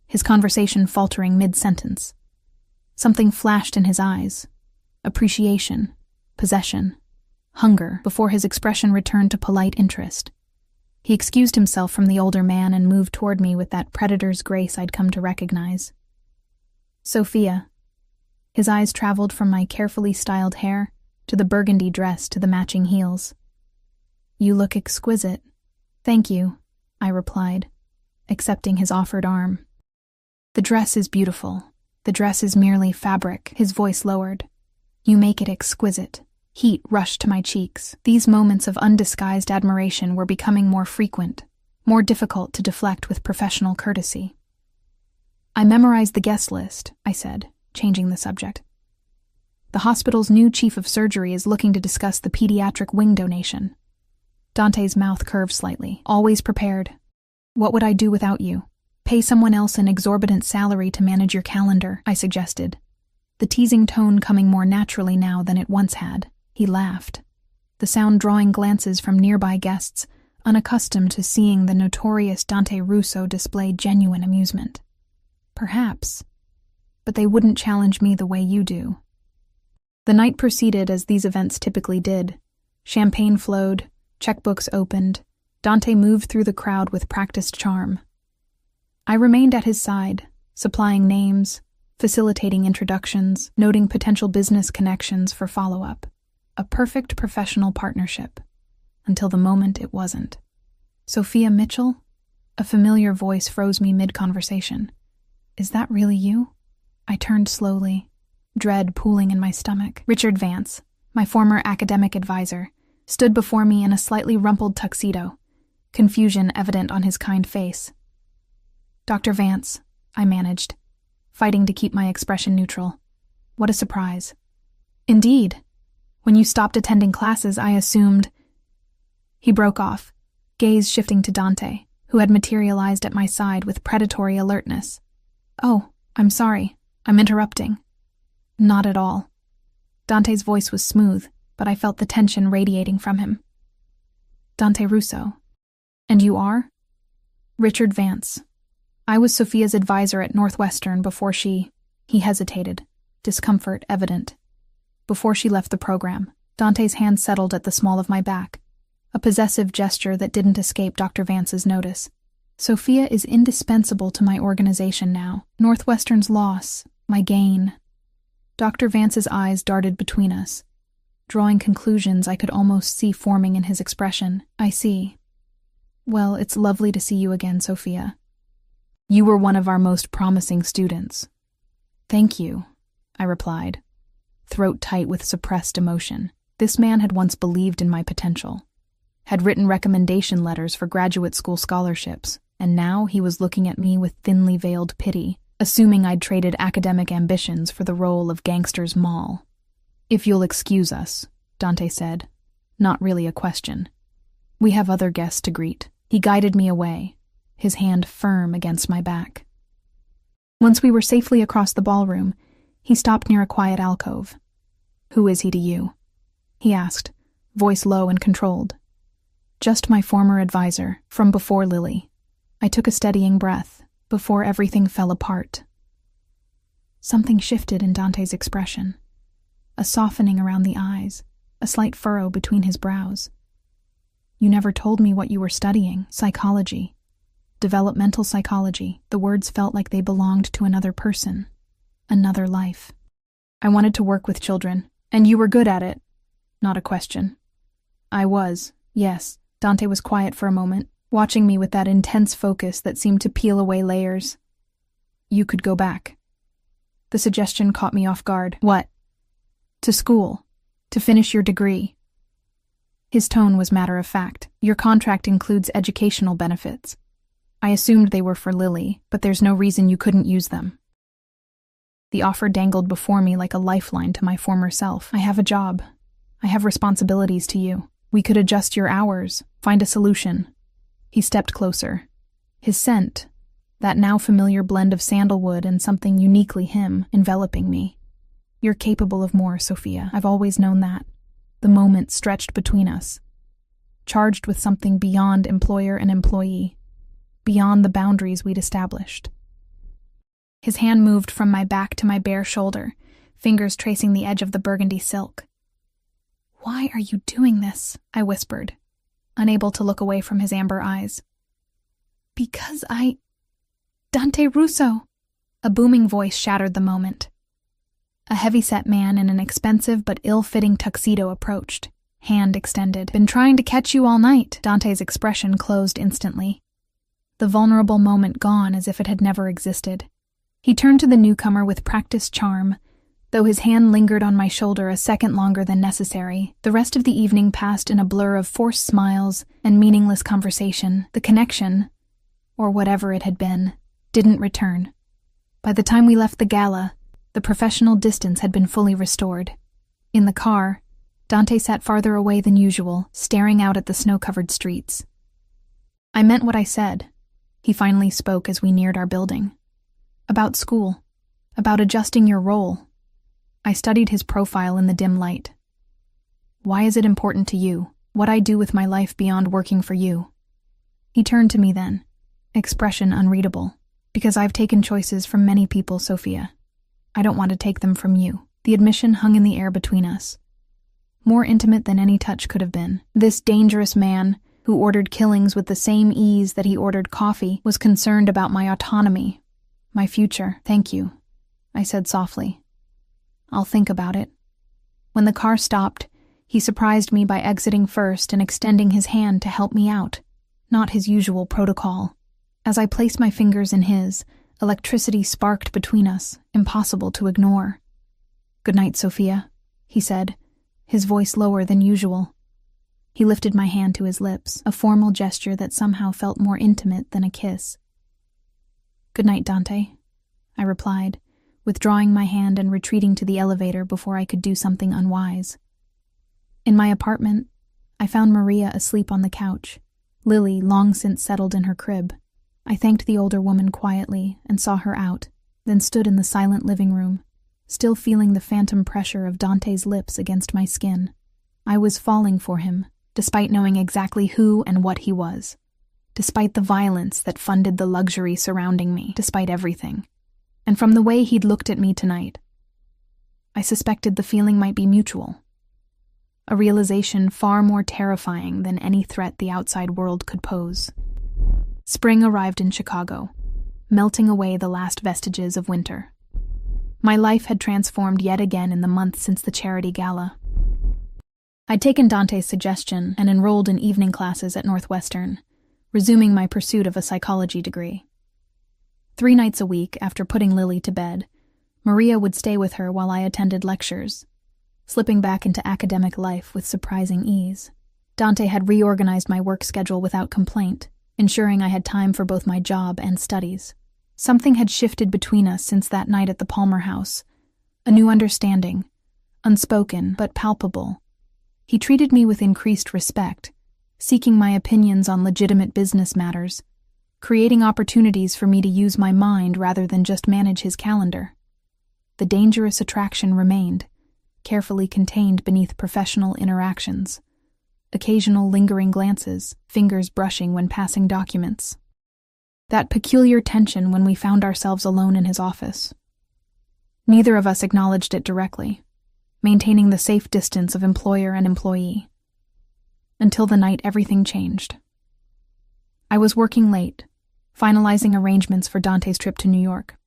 A: his conversation faltering mid-sentence. Something flashed in his eyes: appreciation, possession, hunger, before his expression returned to polite interest. He excused himself from the older man and moved toward me with that predator's grace I'd come to recognize. "Sophia." His eyes traveled from my carefully styled hair to the burgundy dress to the matching heels. "You look exquisite." "Thank you," I replied, accepting his offered arm. "The dress is beautiful. The dress is merely fabric." His voice lowered. "You make it exquisite." Heat rushed to my cheeks. These moments of undisguised admiration were becoming more frequent, more difficult to deflect with professional courtesy. "I memorized the guest list," I said, changing the subject. "The hospital's new chief of surgery is looking to discuss the pediatric wing donation." Dante's mouth curved slightly. "Always prepared. What would I do without you?" "Pay someone else an exorbitant salary to manage your calendar," I suggested, the teasing tone coming more naturally now than it once had. He laughed, the sound drawing glances from nearby guests, unaccustomed to seeing the notorious Dante Russo display genuine amusement. "Perhaps, but they wouldn't challenge me the way you do." The night proceeded as these events typically did. Champagne flowed, checkbooks opened, Dante moved through the crowd with practiced charm. I remained at his side, supplying names, facilitating introductions, noting potential business connections for follow-up. A perfect professional partnership, until the moment it wasn't. "Sophia Mitchell?" A familiar voice froze me mid-conversation. "Is that really you?" I turned slowly, dread pooling in my stomach. Richard Vance, my former academic advisor, stood before me in a slightly rumpled tuxedo, confusion evident on his kind face. "Dr. Vance," I managed, fighting to keep my expression neutral. "What a surprise." "Indeed. When you stopped attending classes, I assumed—" He broke off, gaze shifting to Dante, who had materialized at my side with predatory alertness. "Oh, I'm sorry. I'm interrupting." "Not at all." Dante's voice was smooth, but I felt the tension radiating from him. "Dante Russo. And you are?" "Richard Vance. I was Sophia's advisor at Northwestern before she—" He hesitated, discomfort evident. Before she left the program, Dante's hand settled at the small of my back, a possessive gesture that didn't escape Dr. Vance's notice. "Sophia is indispensable to my organization now. Northwestern's loss, my gain." Dr. Vance's eyes darted between us, drawing conclusions I could almost see forming in his expression. "I see. Well, it's lovely to see you again, Sophia. You were one of our most promising students." "Thank you," I replied, throat tight with suppressed emotion. This man had once believed in my potential, had written recommendation letters for graduate school scholarships, and now he was looking at me with thinly veiled pity, assuming I'd traded academic ambitions for the role of gangster's moll. "If you'll excuse us," Dante said, not really a question. "We have other guests to greet." He guided me away, his hand firm against my back. Once we were safely across the ballroom, he stopped near a quiet alcove. "Who is he to you?" he asked, voice low and controlled. "Just my former advisor, from before Lily." I took a steadying breath, before everything fell apart. Something shifted in Dante's expression. A softening around the eyes, a slight furrow between his brows. "You never told me what you were studying." "Psychology. Developmental psychology." The words felt like they belonged to another person, another life. "I wanted to work with children, and you were good at it." Not a question. "I was, yes." Dante was quiet for a moment, watching me with that intense focus that seemed to peel away layers. "You could go back." The suggestion caught me off guard. "What?" "To school. To finish your degree." His tone was matter of fact. "Your contract includes educational benefits." I assumed they were for Lily, but there's no reason you couldn't use them. The offer dangled before me like a lifeline to my former self. "I have a job. I have responsibilities to you. We could adjust your hours, find a solution." He stepped closer. His scent, that now familiar blend of sandalwood and something uniquely him, enveloping me. "You're capable of more, Sophia. I've always known that." The moment stretched between us, charged with something beyond employer and employee, beyond the boundaries we'd established. His hand moved from my back to my bare shoulder, fingers tracing the edge of the burgundy silk. "Why are you doing this?" I whispered, unable to look away from his amber eyes. "Because Dante Russo." A booming voice shattered the moment. A heavy-set man in an expensive but ill-fitting tuxedo approached, hand extended. "Been trying to catch you all night." Dante's expression closed instantly, the vulnerable moment gone as if it had never existed. He turned to the newcomer with practiced charm, though his hand lingered on my shoulder a second longer than necessary. The rest of the evening passed in a blur of forced smiles and meaningless conversation. The connection, or whatever it had been, didn't return. By the time we left the gala, the professional distance had been fully restored. In the car, Dante sat farther away than usual, staring out at the snow-covered streets. "I meant what I said," he finally spoke as we neared our building. "About school. About adjusting your role." I studied his profile in the dim light. "Why is it important to you? What I do with my life beyond working for you?" He turned to me then, expression unreadable. "Because I've taken choices from many people, Sophia. I don't want to take them from you." The admission hung in the air between us, more intimate than any touch could have been. This dangerous man, who ordered killings with the same ease that he ordered coffee, was concerned about my autonomy, my future. "Thank you," I said softly. "I'll think about it." When the car stopped, he surprised me by exiting first and extending his hand to help me out, not his usual protocol. As I placed my fingers in his, electricity sparked between us, impossible to ignore. "Good night, Sophia," he said, his voice lower than usual. He lifted my hand to his lips, a formal gesture that somehow felt more intimate than a kiss. "Good night, Dante," I replied, withdrawing my hand and retreating to the elevator before I could do something unwise. In my apartment, I found Maria asleep on the couch, Lily long since settled in her crib. I thanked the older woman quietly and saw her out, then stood in the silent living room, still feeling the phantom pressure of Dante's lips against my skin. I was falling for him, despite knowing exactly who and what he was. Despite the violence that funded the luxury surrounding me, despite everything. And from the way he'd looked at me tonight, I suspected the feeling might be mutual. A realization far more terrifying than any threat the outside world could pose. Spring arrived in Chicago, melting away the last vestiges of winter. My life had transformed yet again in the month since the charity gala. I'd taken Dante's suggestion and enrolled in evening classes at Northwestern, resuming my pursuit of a psychology degree. 3 nights a week, after putting Lily to bed, Maria would stay with her while I attended lectures, slipping back into academic life with surprising ease. Dante had reorganized my work schedule without complaint, ensuring I had time for both my job and studies. Something had shifted between us since that night at the Palmer house, a new understanding, unspoken but palpable. He treated me with increased respect, seeking my opinions on legitimate business matters, creating opportunities for me to use my mind rather than just manage his calendar. The dangerous attraction remained, carefully contained beneath professional interactions. Occasional lingering glances, fingers brushing when passing documents. That peculiar tension when we found ourselves alone in his office. Neither of us acknowledged it directly, maintaining the safe distance of employer and employee. Until the night everything changed. I was working late, finalizing arrangements for Dante's trip to New York.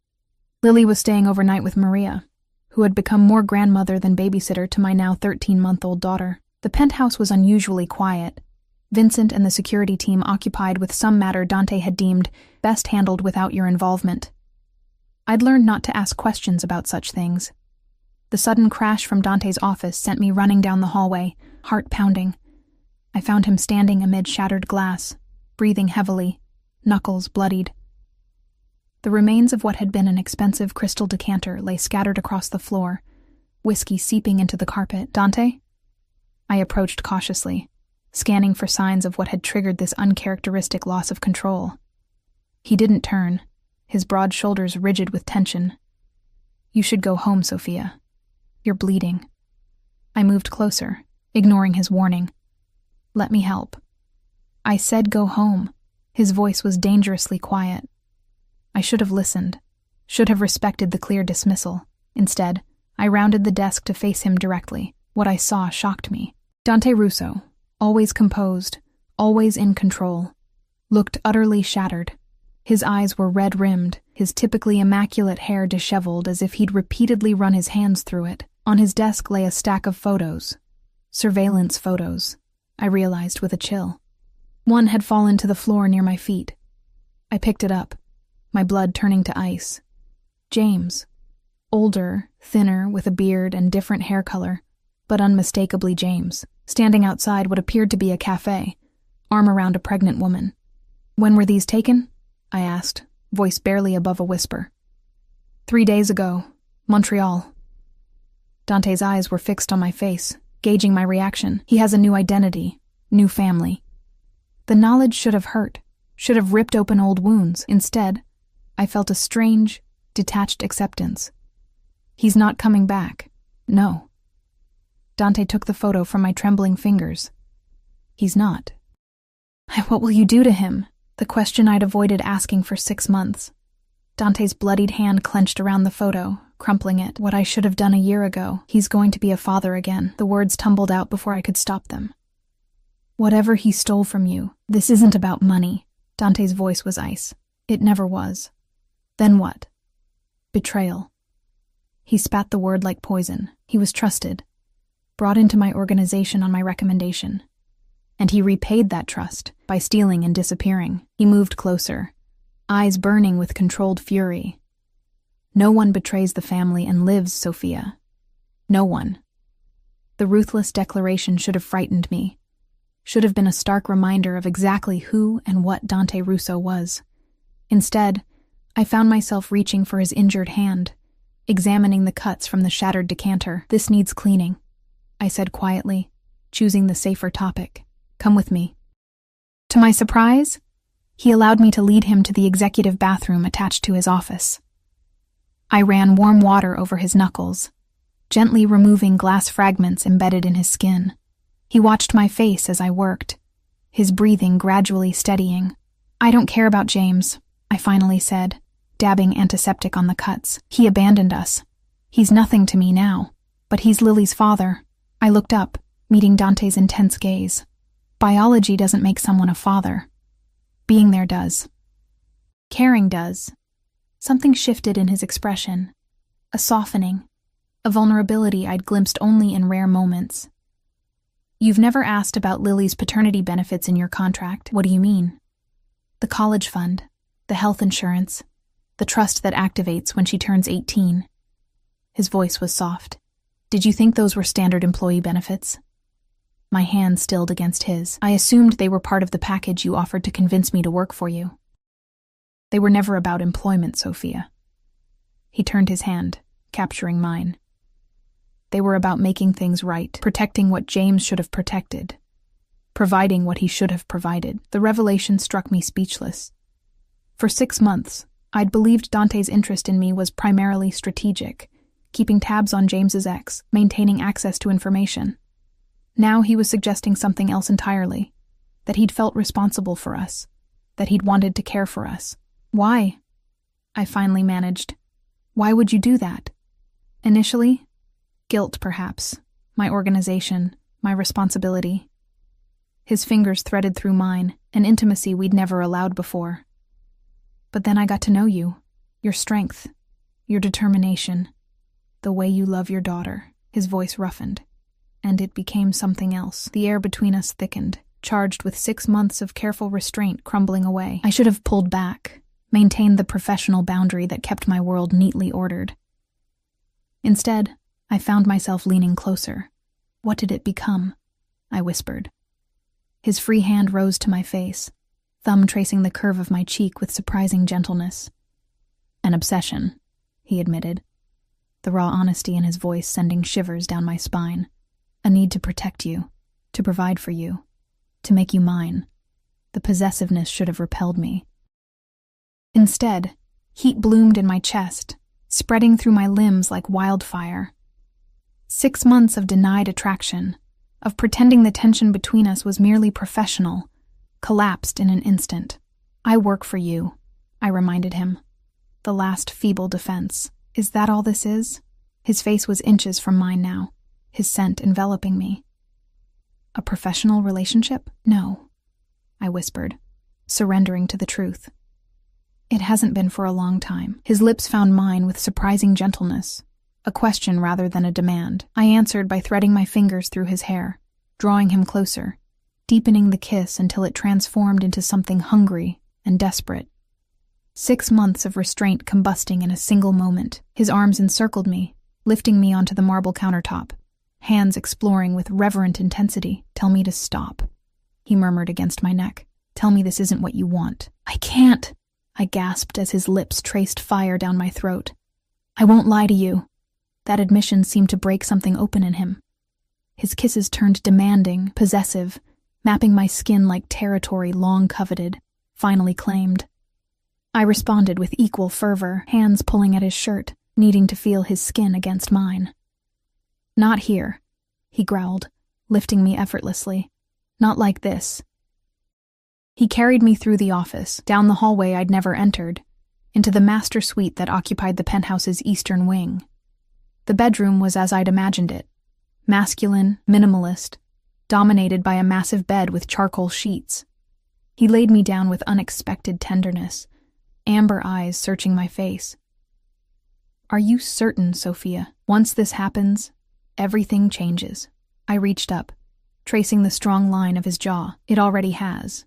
A: Lily was staying overnight with Maria, who had become more grandmother than babysitter to my now 13-month-old daughter. The penthouse was unusually quiet, Vincent and the security team occupied with some matter Dante had deemed best handled without your involvement. I'd learned not to ask questions about such things. The sudden crash from Dante's office sent me running down the hallway, heart pounding. I found him standing amid shattered glass, breathing heavily, knuckles bloodied. The remains of what had been an expensive crystal decanter lay scattered across the floor, whiskey seeping into the carpet. "Dante?" I approached cautiously, scanning for signs of what had triggered this uncharacteristic loss of control. He didn't turn, his broad shoulders rigid with tension. "You should go home, Sophia. You're bleeding." I moved closer, ignoring his warning. "Let me help." I said go home. His voice was dangerously quiet. I should have listened, should have respected the clear dismissal. Instead, I rounded the desk to face him directly. What I saw shocked me. Dante Russo, always composed, always in control, looked utterly shattered. His eyes were red-rimmed, his typically immaculate hair disheveled as if he'd repeatedly run his hands through it. On his desk lay a stack of photos. Surveillance photos, I realized with a chill. One had fallen to the floor near my feet. I picked it up, my blood turning to ice. James. Older, thinner, with a beard and different hair color, but unmistakably James, standing outside what appeared to be a cafe, arm around a pregnant woman. "When were these taken?" I asked, voice barely above a whisper. 3 days ago, Montreal." Dante's eyes were fixed on my face, gauging my reaction. He has a new identity, new family. The knowledge should have hurt, should have ripped open old wounds. Instead, I felt a strange, detached acceptance. He's not coming back. No. Dante took the photo from my trembling fingers. He's not. What will you do to him? The question I'd avoided asking for 6 months. Dante's bloodied hand clenched around the photo, crumpling it. What I should have done a year ago. He's going to be a father again. The words tumbled out before I could stop them. "Whatever he stole from you, this isn't about money." Dante's voice was ice. It never was. Then what? Betrayal. He spat the word like poison. He was trusted, brought into my organization on my recommendation. And he repaid that trust by stealing and disappearing. He moved closer, eyes burning with controlled fury. "No one betrays the family and lives, Sophia. No one." The ruthless declaration should have frightened me, should have been a stark reminder of exactly who and what Dante Russo was. Instead, I found myself reaching for his injured hand, examining the cuts from the shattered decanter. "This needs cleaning," I said quietly, choosing the safer topic. "Come with me." To my surprise, he allowed me to lead him to the executive bathroom attached to his office. I ran warm water over his knuckles, gently removing glass fragments embedded in his skin. He watched my face as I worked, his breathing gradually steadying. "I don't care about James," I finally said, dabbing antiseptic on the cuts. "He abandoned us. He's nothing to me now, but he's Lily's father." I looked up, meeting Dante's intense gaze. Biology doesn't make someone a father. Being there does. Caring does. Something shifted in his expression. A softening. A vulnerability I'd glimpsed only in rare moments. "You've never asked about Lily's paternity benefits in your contract. What do you mean?" "The college fund, the health insurance, the trust that activates when she turns 18. His voice was soft. "Did you think those were standard employee benefits?" My hand stilled against his. "I assumed they were part of the package you offered to convince me to work for you." "They were never about employment, Sophia." He turned his hand, capturing mine. "They were about making things right, protecting what James should have protected, providing what he should have provided." The revelation struck me speechless. For 6 months, I'd believed Dante's interest in me was primarily strategic, keeping tabs on James's ex, maintaining access to information. Now he was suggesting something else entirely, that he'd felt responsible for us, that he'd wanted to care for us. "Why?" I finally managed. "Why would you do that?" Initially, guilt perhaps, my organization, my responsibility. His fingers threaded through mine, an intimacy we'd never allowed before. "But then I got to know you, your strength, your determination, the way you love your daughter." His voice roughened, and it became something else. The air between us thickened, charged with 6 months of careful restraint crumbling away. I should have pulled back, maintained the professional boundary that kept my world neatly ordered. Instead, I found myself leaning closer. "What did it become?" I whispered. His free hand rose to my face, thumb tracing the curve of my cheek with surprising gentleness. "An obsession," he admitted, the raw honesty in his voice sending shivers down my spine. "A need to protect you, to provide for you, to make you mine." The possessiveness should have repelled me. Instead, heat bloomed in my chest, spreading through my limbs like wildfire. 6 months of denied attraction, of pretending the tension between us was merely professional, collapsed in an instant. "I work for you," I reminded him. The last feeble defense. "Is that all this is?" His face was inches from mine now, his scent enveloping me. "A professional relationship? No," I whispered, surrendering to the truth. "It hasn't been for a long time." His lips found mine with surprising gentleness, a question rather than a demand. I answered by threading my fingers through his hair, drawing him closer, deepening the kiss until it transformed into something hungry and desperate. 6 months of restraint combusting in a single moment. His arms encircled me, lifting me onto the marble countertop, hands exploring with reverent intensity. "Tell me to stop," he murmured against my neck. "Tell me this isn't what you want." "I can't," I gasped as his lips traced fire down my throat. "I won't lie to you." That admission seemed to break something open in him. His kisses turned demanding, possessive, mapping my skin like territory long coveted, finally claimed. I responded with equal fervor, hands pulling at his shirt, needing to feel his skin against mine. "Not here," he growled, lifting me effortlessly. "Not like this." He carried me through the office, down the hallway I'd never entered, into the master suite that occupied the penthouse's eastern wing. The bedroom was as I'd imagined it, masculine, minimalist, dominated by a massive bed with charcoal sheets. He laid me down with unexpected tenderness, amber eyes searching my face. "Are you certain, Sophia? Once this happens, everything changes." I reached up, tracing the strong line of his jaw. "It already has."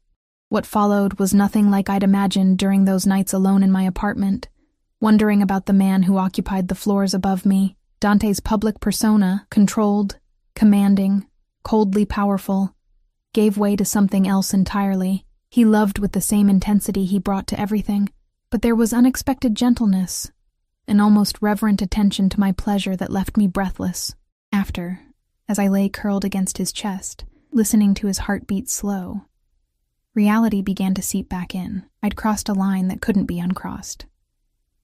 A: What followed was nothing like I'd imagined during those nights alone in my apartment, wondering about the man who occupied the floors above me. Dante's public persona, controlled, commanding, coldly powerful, gave way to something else entirely. He loved with the same intensity he brought to everything, but there was unexpected gentleness, an almost reverent attention to my pleasure that left me breathless. After, as I lay curled against his chest, listening to his heartbeat slow, Reality began to seep back in. I'd crossed a line that couldn't be uncrossed.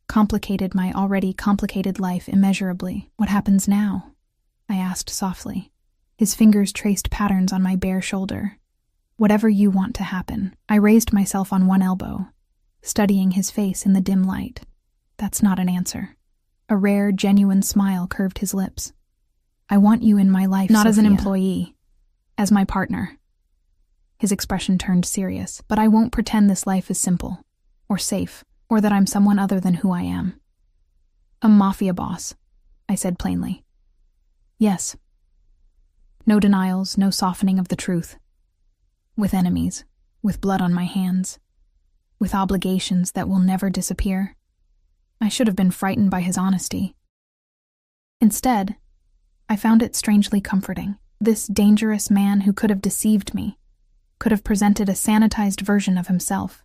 A: Complicated my already complicated life immeasurably. What happens now? I asked softly. His fingers traced patterns on my bare shoulder. Whatever you want to happen. I raised myself on one elbow, studying his face in the dim light. That's not an answer. A rare, genuine smile curved his lips. I want you in my life, not as an employee, as my partner. His expression turned serious. But I won't pretend this life is simple, or safe, or that I'm someone other than who I am. A mafia boss, I said plainly. Yes. No denials, no softening of the truth. With enemies, with blood on my hands, with obligations that will never disappear. I should have been frightened by his honesty. Instead, I found it strangely comforting. This dangerous man who could have deceived me, could have presented a sanitized version of himself,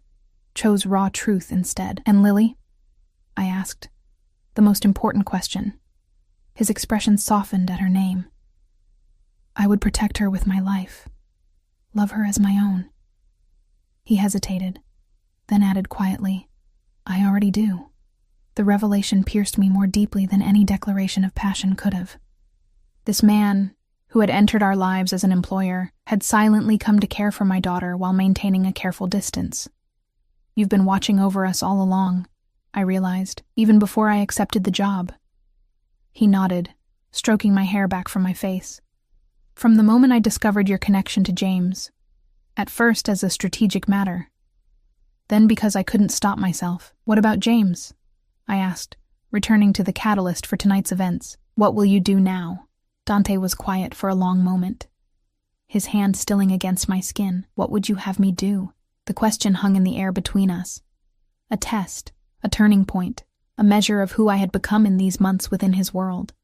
A: chose raw truth instead. And Lily? I asked. The most important question. His expression softened at her name. I would protect her with my life. Love her as my own. He hesitated, then added quietly, I already do. The revelation pierced me more deeply than any declaration of passion could have. This man, who had entered our lives as an employer, had silently come to care for my daughter while maintaining a careful distance. You've been watching over us all along, I realized, even before I accepted the job. He nodded, stroking my hair back from my face. From the moment I discovered your connection to James, at first as a strategic matter, then because I couldn't stop myself. What about James? I asked, returning to the catalyst for tonight's events. What will you do now? Dante was quiet for a long moment, his hand stilling against my skin. What would you have me do? The question hung in the air between us. A test, a turning point, a measure of who I had become in these months within his world.